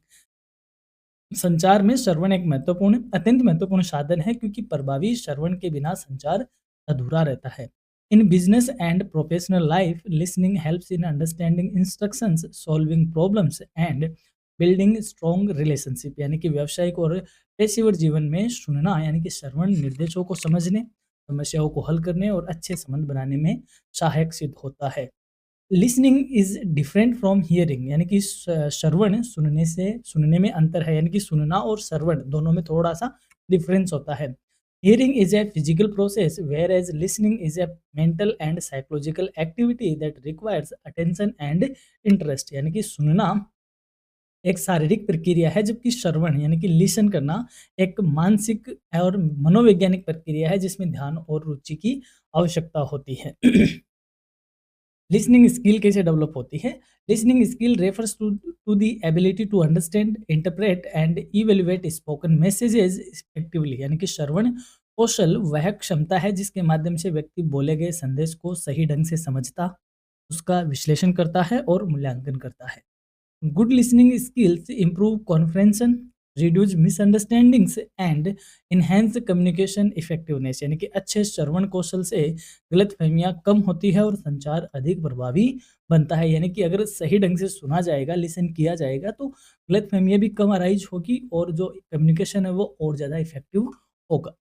संचार में श्रवण एक महत्वपूर्ण अत्यंत महत्वपूर्ण साधन है क्योंकि प्रभावी श्रवण के बिना संचार अधूरा रहता है। In business and professional life listening helps in understanding instructions, solving problems and building strong relationship. यानी कि व्यावसायिक और पेशेवर जीवन में सुनना यानी कि श्रवण निर्देशों को समझने, समस्याओं को हल करने और अच्छे संबंध बनाने में सहायक सिद्ध होता है। Listening is different from hearing. यानी कि श्रवण सुनने में अंतर है। यानी कि सुनना और श्रवण दोनों में थोड़ा-सा डिफरेंस होता है। Hearing is a physical process where as listening is a mental and psychological activity that requires attention and interest. यानी कि सुनना एक शारीरिक प्रक्रिया है, जबकि श्रवण यानी कि लिसन करना एक मानसिक और मनोवैज्ञानिक प्रक्रिया है जिसमें ध्यान और रुचि की आवश्यकता होती है। लिसनिंग स्किल कैसे डेवलप होती है? Listening skill refers to the ability to understand, interpret and evaluate spoken messages effectively. यानी कि श्रवण कौशल वह क्षमता है जिसके माध्यम से व्यक्ति बोले गए संदेश को सही ढंग से समझता, उसका विश्लेषण करता है और मूल्यांकन करता है। Good listening skills improve comprehension, reduce misunderstandings and enhance communication effectiveness। यानी कि अच्छे श्रवण कौशल से गलतफहमियां कम होती है और संचार अधिक प्रभावी बनता है। यानी कि अगर सही ढंग से सुना जाएगा, लिसन किया जाएगा तो गलतफहमियां भी कम अराइज होगी और जो कम्युनिकेशन है वो और ज़्यादा इफेक्टिव होगा।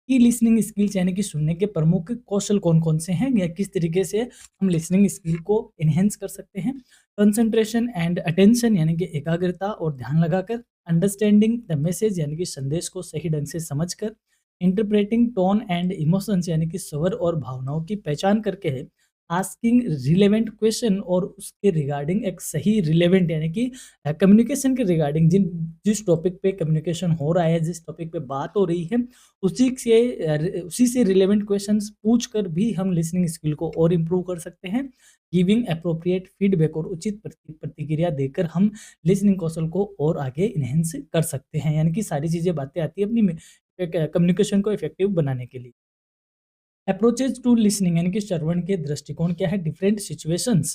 की लिसनिंग स्किल्स यानी कि सुनने के प्रमुख कौशल कौन-कौन से हैं या किस तरीके से हम लिसनिंग स्किल को एनहांस कर सकते हैं? कंसंट्रेशन एंड अटेंशन यानी कि एकाग्रता और ध्यान लगाकर, अंडरस्टैंडिंग द मैसेज यानी कि संदेश को सही ढंग से समझकर, इंटरप्रेटिंग टोन एंड इमोशंस यानी कि स्वर और भावनाओं की पहचान करके है, आस्किंग रिलेवेंट क्वेश्चन और उसके रिगार्डिंग एक सही रिलेवेंट यानी कि कम्युनिकेशन के रिगार्डिंग जिस टॉपिक पे कम्युनिकेशन हो रहा है, जिस टॉपिक पे बात हो रही है, उसी से रिलेवेंट क्वेश्चंस पूछ कर भी हम लिसनिंग स्किल को और इम्प्रूव कर सकते हैं। गिविंग अप्रोप्रिएट फीडबैक और उचित प्रतिक्रिया देकर हम लिसनिंग कौशल को और आगे इनहेंस कर सकते हैं। यानी कि सारी चीज़ें बातें आती है अपनी में एक कम्युनिकेशन को इफेक्टिव बनाने के लिए। अप्रोचेज टू लिसनिंग यानी कि श्रवण के दृष्टिकोण क्या है? Different situations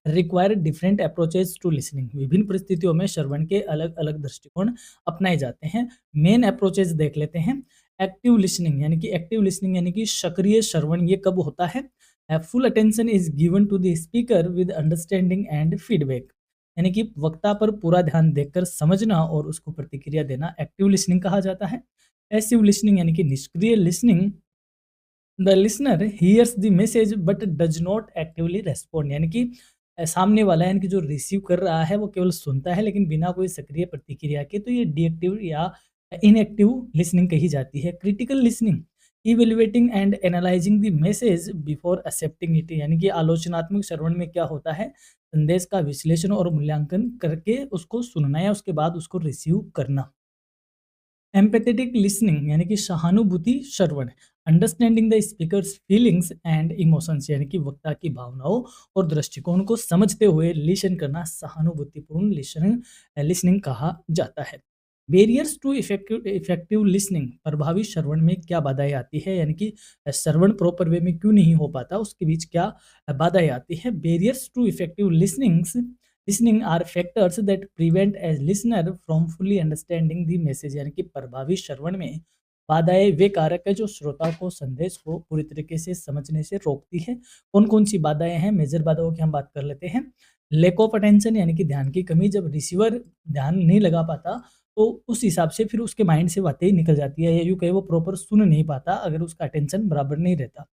require different approaches to listening. विभिन्न परिस्थितियों में श्रवण के अलग-अलग दृष्टिकोण अपनाए जाते हैं। मेन अप्रोचेज देख लेते हैं। एक्टिव लिसनिंग यानी कि सक्रिय श्रवण, ये कब होता है? Full attention is given to the speaker with understanding and feedback. यानी कि वक्ता पर पूरा ध्यान देकर समझना और उसको प्रतिक्रिया देना एक्टिव लिसनिंग कहा जाता है। पैसिव लिसनिंग यानी कि निष्क्रिय listening, the listener hears the message but does not actively respond. यानी कि सामने वाला यानी कि जो रिसीव कर रहा है वो केवल सुनता है लेकिन बिना कोई सक्रिय प्रतिक्रिया के, तो ये डीएक्टिव या इनएक्टिव लिसनिंग कही जाती है। Critical listening evaluating and analysing the message before accepting it. यानी कि आलोचनात्मक श्रवण में क्या होता है? संदेश का विश्लेषण और मूल्यांकन करके उसको सुनना या उसके बाद उसको रिसीव करना। एम्पैथेटिक लिसनिंग यानी कि सहानुभूति श्रवण, understanding the speaker's feelings and emotions. यानी कि वक्ता की भावनाओं और दृष्टिकोण को समझते हुए लिसन करना सहानुभूतिपूर्ण लिसनिंग कहा जाता है। Barriers to effective effective listening, प्रभावी श्रवण में क्या बाधाएं आती है? यानी कि श्रवण प्रॉपर वे में क्यों नहीं हो पाता, उसके बीच क्या बाधाएं आती है? Barriers to effective listening are factors that prevent a listener from fully understanding the message. यानी कि प्रभावी श्रवण में बाधाएं वे कारक है जो श्रोता को संदेश को पूरी तरीके से समझने से रोकती है। कौन कौन सी बाधाएं हैं? मेजर बाधाओं की हम बात कर लेते हैं। लैक ऑफ अटेंशन यानी कि ध्यान की कमी, जब रिसीवर ध्यान नहीं लगा पाता तो उस हिसाब से फिर उसके माइंड से बातें ही निकल जाती है, या यूँ कहे वो प्रॉपर सुन नहीं पाता अगर उसका अटेंशन बराबर नहीं रहता।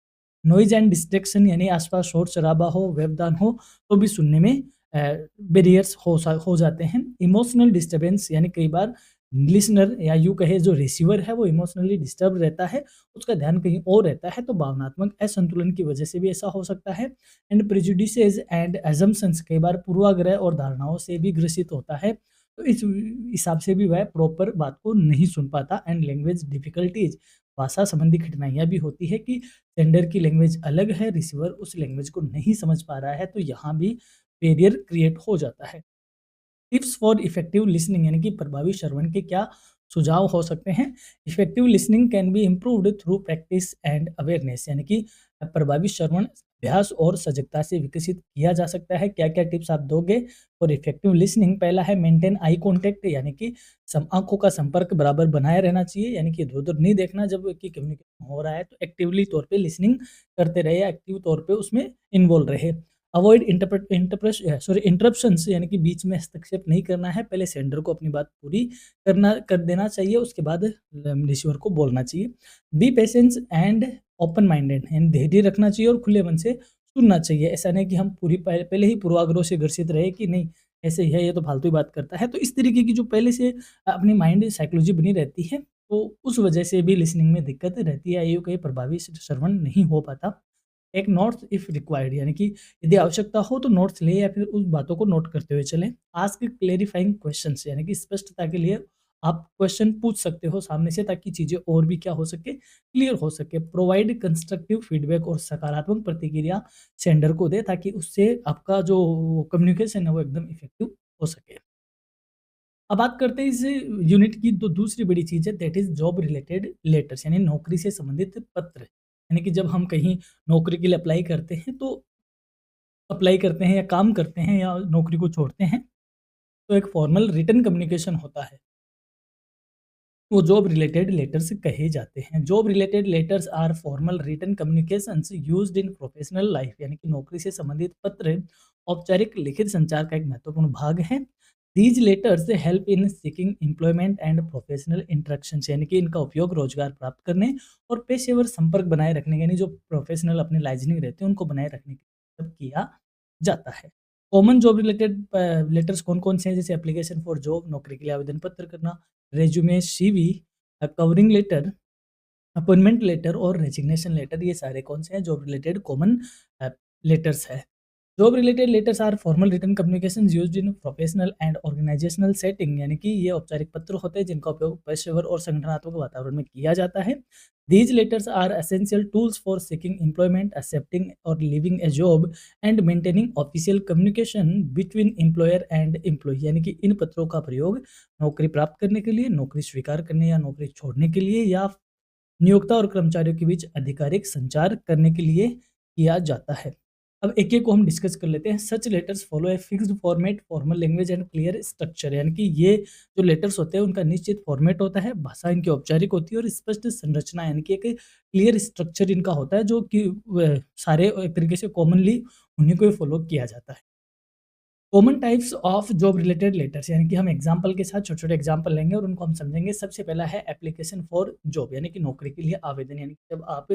नॉइज एंड डिस्ट्रैक्शन यानी आसपास शोर शराबा हो, व्यवधान हो तो भी सुनने में बैरियर्स हो जाते हैं। इमोशनल डिस्टर्बेंस यानी कई बार लिसनर या यूँ कहे जो रिसीवर है वो इमोशनली डिस्टर्ब रहता है, उसका ध्यान कहीं और रहता है, तो भावनात्मक असंतुलन की वजह से भी ऐसा हो सकता है। एंड प्रेजुडिसेस एंड अजम्पशंस, कई बार पूर्वाग्रह और धारणाओं से भी ग्रसित होता है, तो इस हिसाब से भी वह प्रॉपर बात को नहीं सुन पाता। एंड लैंग्वेज डिफिकल्टीज, भाषा संबंधी कठिनाइयाँ भी होती है कि सेंडर की लैंग्वेज अलग है, रिसीवर उस लैंग्वेज को नहीं समझ पा रहा है, तो यहाँ भी बैरियर क्रिएट हो जाता है। टिप्स फॉर इफेक्टिव लिसनिंग यानी कि प्रभावी श्रवण के क्या सुझाव हो सकते हैं। Effective listening can be improved through practice and awareness, यानी कि प्रभावी श्रवण अभ्यास और सजगता से विकसित किया जा सकता है। क्या-क्या टिप्स आप दोगे फॉर इफेक्टिव लिसनिंग? पहला है मेंटेन आई कॉन्टैक्ट, यानी कि आँखों का संपर्क बराबर बनाए रहना चाहिए, यानी कि इधर-उधर नहीं देखना जब कि कम्युनिकेशन हो रहा है, तो एक्टिवली तौर पे लिसनिंग करते रहे या एक्टिव तौर पे उसमें इन्वॉल्व रहे। अवॉइड इंटरप्शंस, यानी कि बीच में हस्तक्षेप नहीं करना है, पहले सेंडर को अपनी बात पूरी कर देना चाहिए, उसके बाद रिसीवर को बोलना चाहिए। B patience and open minded, यानी धैर्य रखना चाहिए और खुले मन से सुनना चाहिए। ऐसा नहीं कि हम पूरी पहले ही पूर्वाग्रह से ग्रसित रहे कि नहीं ऐसे ही है, ये तो फालतू ही बात करता है। तो इस तरीके की जो पहले से अपनी माइंड साइकोलॉजी बनी रहती है, तो उस वजह से भी लिसनिंग में दिक्कत रहती है, ये कहीं प्रभावी श्रवण नहीं हो पाता। एक नोट्स इफ रिक्वायर्ड, यानी कि यदि आवश्यकता हो तो नोट्स लें या फिर उस बातों को नोट करते हुए चलें। आस्क क्लेरिफाइंग क्वेश्चंस, यानी कि स्पष्टता के लिए आप क्वेश्चन पूछ सकते हो सामने से, ताकि चीज़ें और भी क्या हो सके, क्लियर हो सके। प्रोवाइड कंस्ट्रक्टिव फीडबैक, और सकारात्मक प्रतिक्रिया सेंडर को दें, ताकि उससे आपका जो कम्युनिकेशन है वो एकदम इफेक्टिव हो सके। अब बात करते हैं इस यूनिट की, तो दूसरी बड़ी चीज़ है that is job related letters, यानी नौकरी से संबंधित पत्र। यानी कि जब हम कहीं नौकरी के लिए अप्लाई करते हैं या काम करते हैं या नौकरी को छोड़ते हैं, तो एक फॉर्मल रिटन कम्युनिकेशन होता है, वो जॉब रिलेटेड लेटर्स कहे जाते हैं। Job related letters are formal written communications used in professional life, यानी कि नौकरी से संबंधित पत्र औपचारिक लिखित संचार का एक महत्वपूर्ण भाग है। These letters help in seeking employment and professional interactions, यानी कि इनका उपयोग रोजगार प्राप्त करने और पेशेवर संपर्क बनाए रखने, यानी जो प्रोफेशनल अपने लाइजनिंग रहते हैं उनको बनाए रखने के लिए किया जाता है। कॉमन जॉब रिलेटेड लेटर्स कौन-कौन से हैं? जैसे एप्लीकेशन फॉर जॉब, नौकरी के लिए आवेदन पत्र करना, resume, CV, covering letter, appointment letter और रेजिग्नेशन लेटर, ये सारे कौन से हैं? Job related common uh, letters है। Job related letters are formal written communications used in professional and organisational setting, यानी कि ये औपचारिक पत्र होते हैं जिनका उपयोग पेशेवर और संगठनात्मक वातावरण में किया जाता है। These letters are essential tools for seeking employment, accepting और leaving a job and maintaining official communication between employer and employee, यानी कि इन पत्रों का प्रयोग नौकरी प्राप्त करने के लिए, नौकरी स्वीकार करने या नौकरी छोड़ने के लिए, या नियोक्ता और कर्मचारियों के बीच आधिकारिक संचार करने के लिए किया जाता है। अब एक-एक को हम डिस्कस कर लेते हैं। Such letters follow a fixed format, formal language and clear structure, यानी कि ये जो लेटर्स होते हैं उनका निश्चित फॉर्मेट होता है, भाषा इनकी औपचारिक होती है और स्पष्ट संरचना, यानी कि एक क्लियर स्ट्रक्चर इनका होता है, जो कि सारे एक तरीके से कॉमनली उन्हीं को ही फॉलो किया जाता है। Common types of job related letters, यानी कि हम एग्जांपल के साथ छोटे-छोटे एग्जांपल लेंगे और उनको हम समझेंगे। सबसे पहला है एप्लीकेशन फॉर जॉब, यानी कि नौकरी के लिए आवेदन, यानी कि जब आप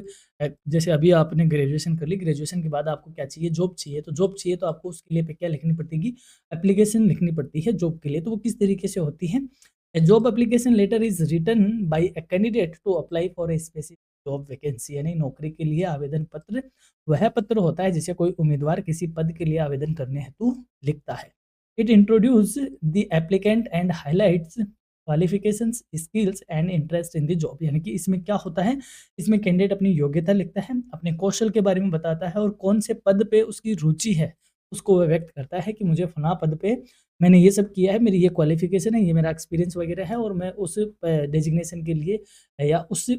जैसे अभी आपने ग्रेजुएशन कर ली, ग्रेजुएशन के बाद आपको क्या चाहिए? जॉब चाहिए। तो जॉब चाहिए तो आपको उसके लिए पे क्या लिखनी पड़ेगी? एप्लीकेशन लिखनी पड़ती है जॉब के लिए। तो वो किस तरीके से होती है? A job application letter is written by a candidate to apply for a specific job vacancy, यानी नौकरी के लिए आवेदन पत्र वह पत्र होता है जिसे कोई उम्मीदवार किसी पद के लिए आवेदन करने हेतु लिखता है। It introduce the applicant and highlights qualifications, skills and interest in the job, यानी कि इसमें क्या होता है? इसमें कैंडिडेट अपनी योग्यता लिखता है, अपने कौशल के बारे में बताता है और कौन से पद पे उसकी रुचि है, उसको वह व्यक्त करता है कि मुझे फलाँ पद पे मैंने ये सब किया है, मेरी ये क्वालिफिकेशन है, ये मेरा एक्सपीरियंस वगैरह है और मैं उस डेजिग्नेशन के लिए या उस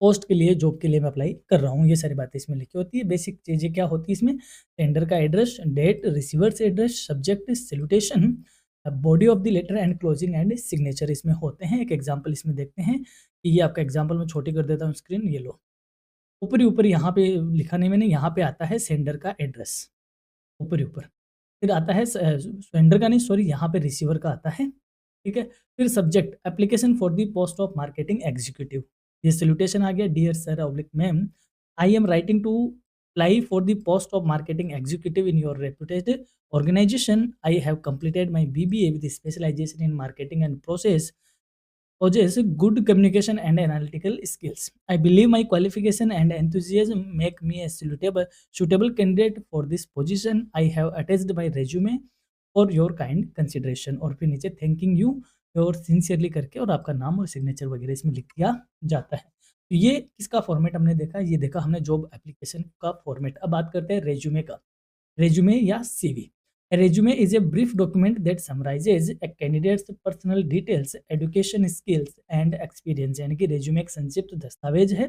पोस्ट के लिए, जॉब के लिए मैं अप्लाई कर रहा हूँ, ये सारी बातें इसमें लिखी होती है। बेसिक चीज़ें क्या होती है इसमें? टेंडर का address, date, receiver's address, subject, salutation, body of the letter and closing and signature इसमें होते हैं। एक एग्जांपल इसमें देखते हैं कि ये आपका एग्जांपल मैं छोटी कर देता हूँ स्क्रीन, ये लो। ऊपरी-ऊपर यहाँ पे लिखा नहीं मैंने, यहाँ पे आता है सेंडर का एड्रेस, ऊपरी-ऊपर। फिर आता है सेंडर का नहीं सॉरी, यहाँ पे रिसीवर का आता है, ठीक है? फिर subject application for the post of marketing executive, ये सैल्यूटेशन आ गया, dear sir oblique ma'am, I am writing to apply for the post of marketing executive in your reputed organisation, I have completed my BBA with specialisation in marketing and process possess good communication and analytical skills. I believe my qualification and enthusiasm make me a suitable candidate for this position. I have attached my resume for your kind consideration, और फिर नीचे thanking you और sincerely करके और आपका नाम और signature वगैरह इसमें लिख दिया जाता है। तो ये किसका फॉर्मेट हमने देखा? ये देखा हमने जॉब एप्लीकेशन का फॉर्मेट। अब बात करते हैं रेज्यूमे का, रेज्यूमे या CV. Resume is a brief document that summarises A candidates personal details, education, skills and experience. यानी कि रेज्यूमे एक संक्षिप्त दस्तावेज है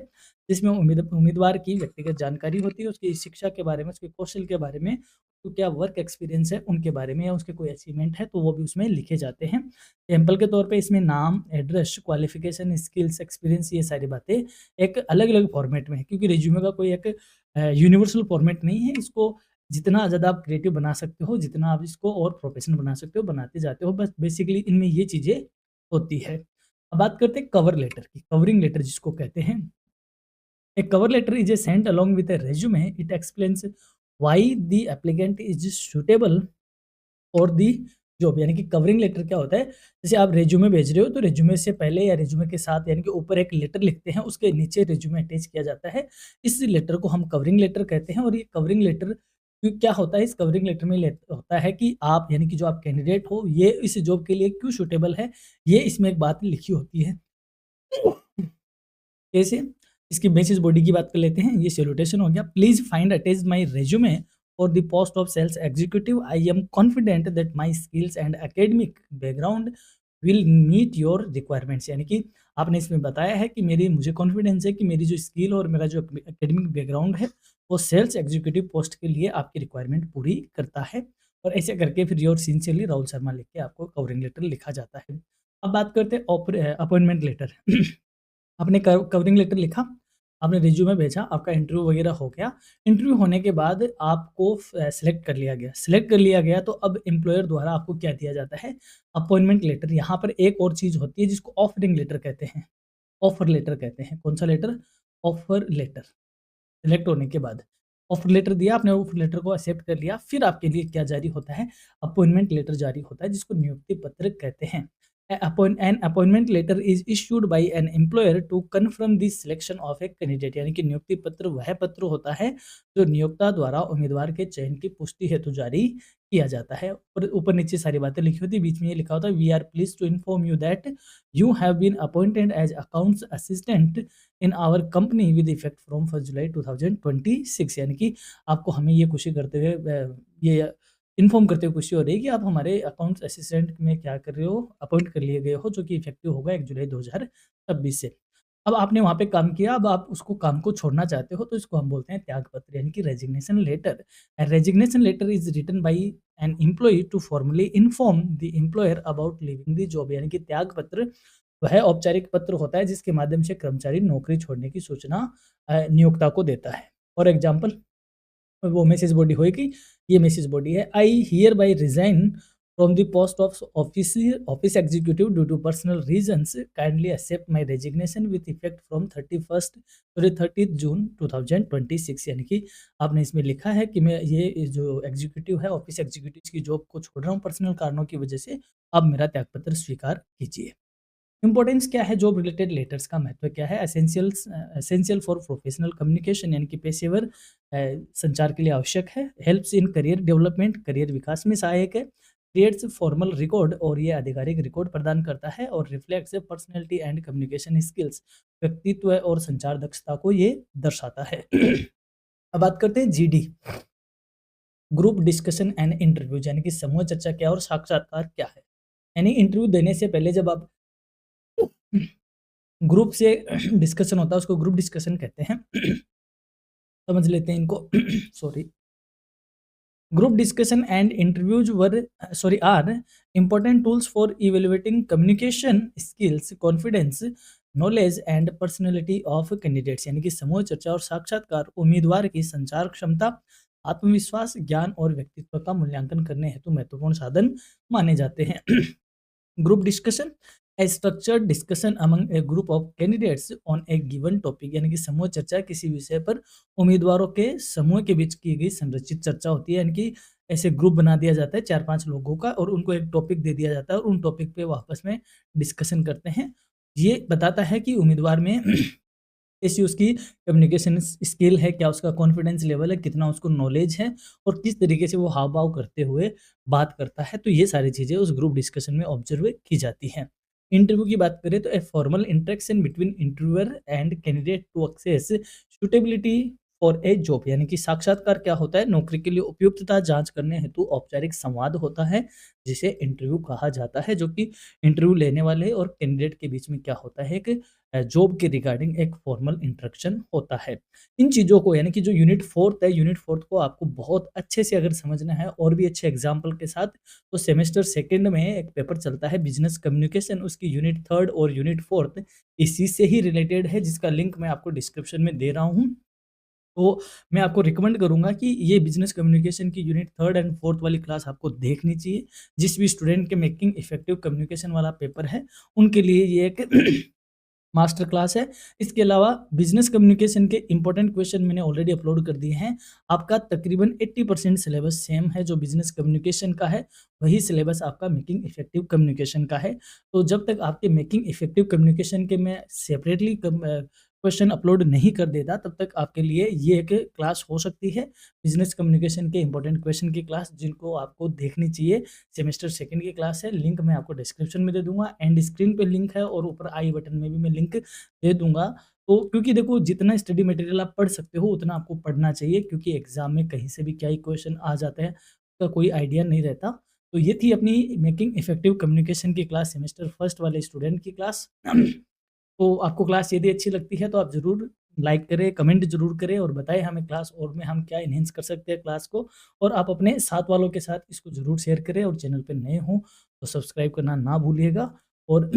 जिसमें उम्मीदवार की व्यक्तिगत जानकारी होती है, उसकी शिक्षा के बारे में, उसके कौशल के बारे में, तो क्या वर्क एक्सपीरियंस है उनके बारे में, या उसके कोई अचीवमेंट है तो वो भी उसमें लिखे जाते हैं। सैंपल के तौर पे इसमें नाम, एड्रेस, क्वालिफिकेशन, स्किल्स, एक्सपीरियंस, ये सारी बातें एक अलग-अलग फॉर्मेट में है, क्योंकि रिज्यूमे का कोई एक यूनिवर्सल फॉर्मेट नहीं है। इसको जितना ज़्यादा आप क्रिएटिव बना सकते हो, जितना आप इसको और प्रोफेशनल बना सकते हो, बनाते जाते हो। बस बेसिकली इनमें ये चीज़ें होती है। अब बात करते हैं कवर लेटर की, कवरिंग लेटर जिसको कहते हैं। A cover letter is a sent along with a resume. It explains why the applicant is suitable और दी जॉब। यानी कि कवरिंग लेटर क्या होता है, जैसे आप रेज्यूमे भेज रहे हो तो रेज्यूमे से पहले या रेज्यूमे के साथ यानी कि ऊपर एक लेटर लिखते हैं, उसके नीचे रेज्यूमे अटैच किया जाता है। इस लेटर को हम कवरिंग लेटर कहते हैं। और ये कवरिंग लेटर क्या होता है, इस कवरिंग लेटर में होता है कि आप यानी कि जो आप कैंडिडेट हो ये इस जॉब के लिए क्यों सूटेबल है, ये इसमें एक बात लिखी होती है। कैसे? इसकी बेसिस बॉडी की बात कर लेते हैं। ये सैल्यूटेशन हो गया। Please find attached my resume for the post of sales executive. I am confident that my skills and academic background will meet your requirements. यानी कि आपने इसमें बताया है कि मुझे कॉन्फिडेंस है कि मेरी जो स्किल और मेरा जो एकेडमिक बैकग्राउंड है वो सेल्स एग्जीक्यूटिव पोस्ट के लिए आपकी रिक्वायरमेंट पूरी करता है। और ऐसे करके फिर योर सिंसियरली राहुल शर्मा लिख के आपको कवरिंग लेटर लिखा जाता है। अब बात करते हैं अपॉइंटमेंट लेटर। आपने कवरिंग लेटर लिखा, आपने रिज्यूमे भेजा, आपका इंटरव्यू वगैरह हो गया। इंटरव्यू होने के बाद आपको सेलेक्ट कर लिया गया। सेलेक्ट कर लिया गया तो अब एम्प्लॉयर द्वारा आपको क्या दिया जाता है, अपॉइंटमेंट लेटर। यहाँ पर एक और चीज़ होती है जिसको ऑफरिंग लेटर कहते हैं, ऑफर लेटर कहते हैं। कौन सा लेटर? Offer letter. सेलेक्ट होने के बाद ऑफर लेटर दिया आपने, ऑफर लेटर को एक्सेप्ट कर लिया, फिर आपके लिए क्या जारी होता है, अपॉइंटमेंट लेटर जारी होता है जिसको नियुक्ति पत्र कहते हैं। An appointment letter is issued by an employer to confirm the selection of a candidate. यानी कि नियुक्ति पत्र वह पत्र होता है जो नियोक्ता द्वारा उम्मीदवार के चयन की पुष्टि हेतु जारी किया जाता है। और ऊपर नीचे सारी बातें लिखी होती है, बीच में ये लिखा होता है, we are please to inform you that you have been appointed as accounts assistant in our company with effect from 1 July 2026। यानी कि आपको हमें ये खुशी करते हुए ये इन्फॉर्म करते हुए खुशी हो रही है कि आप हमारे अकाउंट्स असिस्टेंट में क्या कर रहे हो, अपॉइंट कर लिए गए हो, जो कि इफेक्टिव होगा 1 जुलाई 2026 से। अब आपने वहाँ पे काम किया, अब आप उसको काम को छोड़ना चाहते हो तो इसको हम बोलते हैं त्यागपत्र, यानी कि resignation letter. Resignation letter is written by an employee to formally inform the employer about leaving the job. यानी कि त्यागपत्र वह औपचारिक पत्र होता है जिसके माध्यम से कर्मचारी नौकरी छोड़ने की सूचना नियोक्ता को देता है। फॉर एग्जाम्पल, वो मैसेज बॉडी होएगी, ये मैसेज बॉडी है, I hereby resign from the post of office executive due to personal reasons, kindly accept my resignation with effect from 30 June 2026। यानी कि आपने इसमें लिखा है कि मैं ये जो एग्जीक्यूटिव है, ऑफिस एग्जीक्यूटिव की जॉब को छोड़ रहा हूँ पर्सनल कारणों की वजह से, अब मेरा त्यागपत्र स्वीकार कीजिए। इम्पोर्टेंस क्या है, जॉब रिलेटेड लेटर्स का महत्व क्या है? एसेंशियल फॉर प्रोफेशनल कम्युनिकेशन, यानी कि पेशेवर संचार के लिए आवश्यक है। Helps in career development, career विकास में सहायक है। क्रिएट्स फॉर्मल रिकॉर्ड, और ये आधिकारिक रिकॉर्ड प्रदान करता है। और reflects personality and communication skills, व्यक्तित्व और संचार दक्षता को ये दर्शाता है। अब बात करते हैं GD, group discussion and interview. यानी कि समूह चर्चा क्या और साक्षात्कार क्या है। यानी इंटरव्यू देने से पहले जब आप ग्रुप से डिस्कशन होता है उसको ग्रुप डिस्कशन कहते हैं। समझ लेते हैं इनको। Sorry. Group discussion and interviews are important tools for evaluating communication skills, confidence, knowledge and personality of candidates। यानी कि समूह चर्चा और साक्षात्कार उम्मीदवार की संचार क्षमता, आत्मविश्वास, ज्ञान और व्यक्तित्व का मूल्यांकन करने हेतु महत्वपूर्ण साधन माने जाते हैं। Group discussion, A structured discussion among A group of candidates on A given topic. यानी कि समूह चर्चा किसी विषय पर उम्मीदवारों के समूह के बीच की गई संरचित चर्चा होती है। यानी कि ऐसे ग्रुप बना दिया जाता है 4-5 लोगों का, और उनको एक टॉपिक दे दिया जाता है और उन टॉपिक पे वो आपस में डिस्कशन करते हैं। ये बताता है कि उम्मीदवार में कैसी उसकी कम्युनिकेशन स्किल है, क्या उसका कॉन्फिडेंस लेवल है, कितना उसको नॉलेज है, और किस तरीके से वो हाव भाव करते हुए बात करता है। तो ये सारी चीज़ें उस ग्रुप डिस्कशन में ऑब्जर्व की जाती हैं। इंटरव्यू की बात करें तो a formal interaction between interviewer and candidate to assess suitability for a job यानी कि साक्षात्कार क्या होता है? नौकरी के लिए उपयुक्तता जाँच करने हेतु औपचारिक संवाद होता है, जिसे इंटरव्यू कहा जाता है, जो कि इंटरव्यू लेने वाले और कैंडिडेट के बीच में क्या होता है, एक जॉब के रिगार्डिंग एक फॉर्मल इंटरेक्शन होता है। इन चीज़ों को यानी कि जो यूनिट 4th है, यूनिट 4th को आपको बहुत अच्छे से अगर समझना है और भी अच्छे एग्ज़ाम्पल के साथ, तो सेमेस्टर 2nd में एक पेपर चलता है बिज़नेस कम्युनिकेशन, उसकी यूनिट 3rd और यूनिट 4th इसी से ही रिलेटेड है, जिसका लिंक मैं आपको डिस्क्रिप्शन में दे रहा हूँ। तो मैं आपको रिकमेंड करूँगा कि ये बिज़नेस कम्युनिकेशन की यूनिट 3rd एंड 4th वाली क्लास आपको देखनी चाहिए। जिस भी स्टूडेंट के मेकिंग इफेक्टिव कम्युनिकेशन वाला पेपर है, उनके लिए ये एक मास्टर क्लास है। इसके अलावा बिज़नेस कम्युनिकेशन के इम्पोर्टेंट क्वेश्चन मैंने ऑलरेडी अपलोड कर दिए हैं। आपका तकरीबन 80% सिलेबस सेम है, जो बिज़नेस कम्युनिकेशन का है, वही सिलेबस आपका मेकिंग इफेक्टिव कम्युनिकेशन का है। तो जब तक आपके मेकिंग इफेक्टिव कम्युनिकेशन के मैं सेपरेटली क्वेश्चन अपलोड नहीं कर देता, तब तक आपके लिए ये एक क्लास हो सकती है, बिज़नेस कम्युनिकेशन के इम्पोर्टेंट क्वेश्चन की क्लास, जिनको आपको देखनी चाहिए। सेमेस्टर 2nd की क्लास है, लिंक मैं आपको डिस्क्रिप्शन में दे दूँगा, एंड स्क्रीन पे लिंक है और ऊपर आई बटन में भी मैं लिंक दे दूँगा। तो क्योंकि देखो, जितना स्टडी मटेरियल आप पढ़ सकते हो, उतना आपको पढ़ना चाहिए, क्योंकि एग्ज़ाम में कहीं से भी क्या ही क्वेश्चन आ जाते हैं, उसका कोई आइडिया नहीं रहता। तो ये थी अपनी मेकिंग इफेक्टिव कम्युनिकेशन की क्लास, सेमेस्टर फर्स्ट वाले स्टूडेंट की क्लास। तो आपको क्लास यदि अच्छी लगती है, तो आप ज़रूर लाइक करें, कमेंट ज़रूर करें और बताएँ हमें क्लास और में हम क्या एनहांस कर सकते हैं क्लास को, और आप अपने साथ वालों के साथ इसको ज़रूर शेयर करें, और चैनल पे नए हों तो सब्सक्राइब करना ना भूलिएगा। और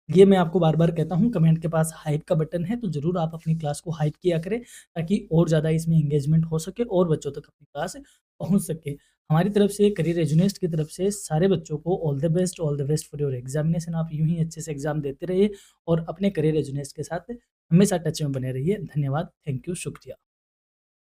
ये मैं आपको बार-बार कहता हूँ, कमेंट के पास हाइप का बटन है, तो ज़रूर आप अपनी क्लास को हाइप किया करें, ताकि और ज़्यादा इसमें एंगेजमेंट हो सके और बच्चों तक अपनी क्लास पहुँच सके। हमारी तरफ से, करियर एजुनिस्ट की तरफ से सारे बच्चों को all the best for your examination. आप यूँ ही अच्छे से एग्ज़ाम देते रहिए और अपने करियर एजुनिस्ट के साथ हमेशा टच में बने रहिए। धन्यवाद, थैंक यू, शुक्रिया।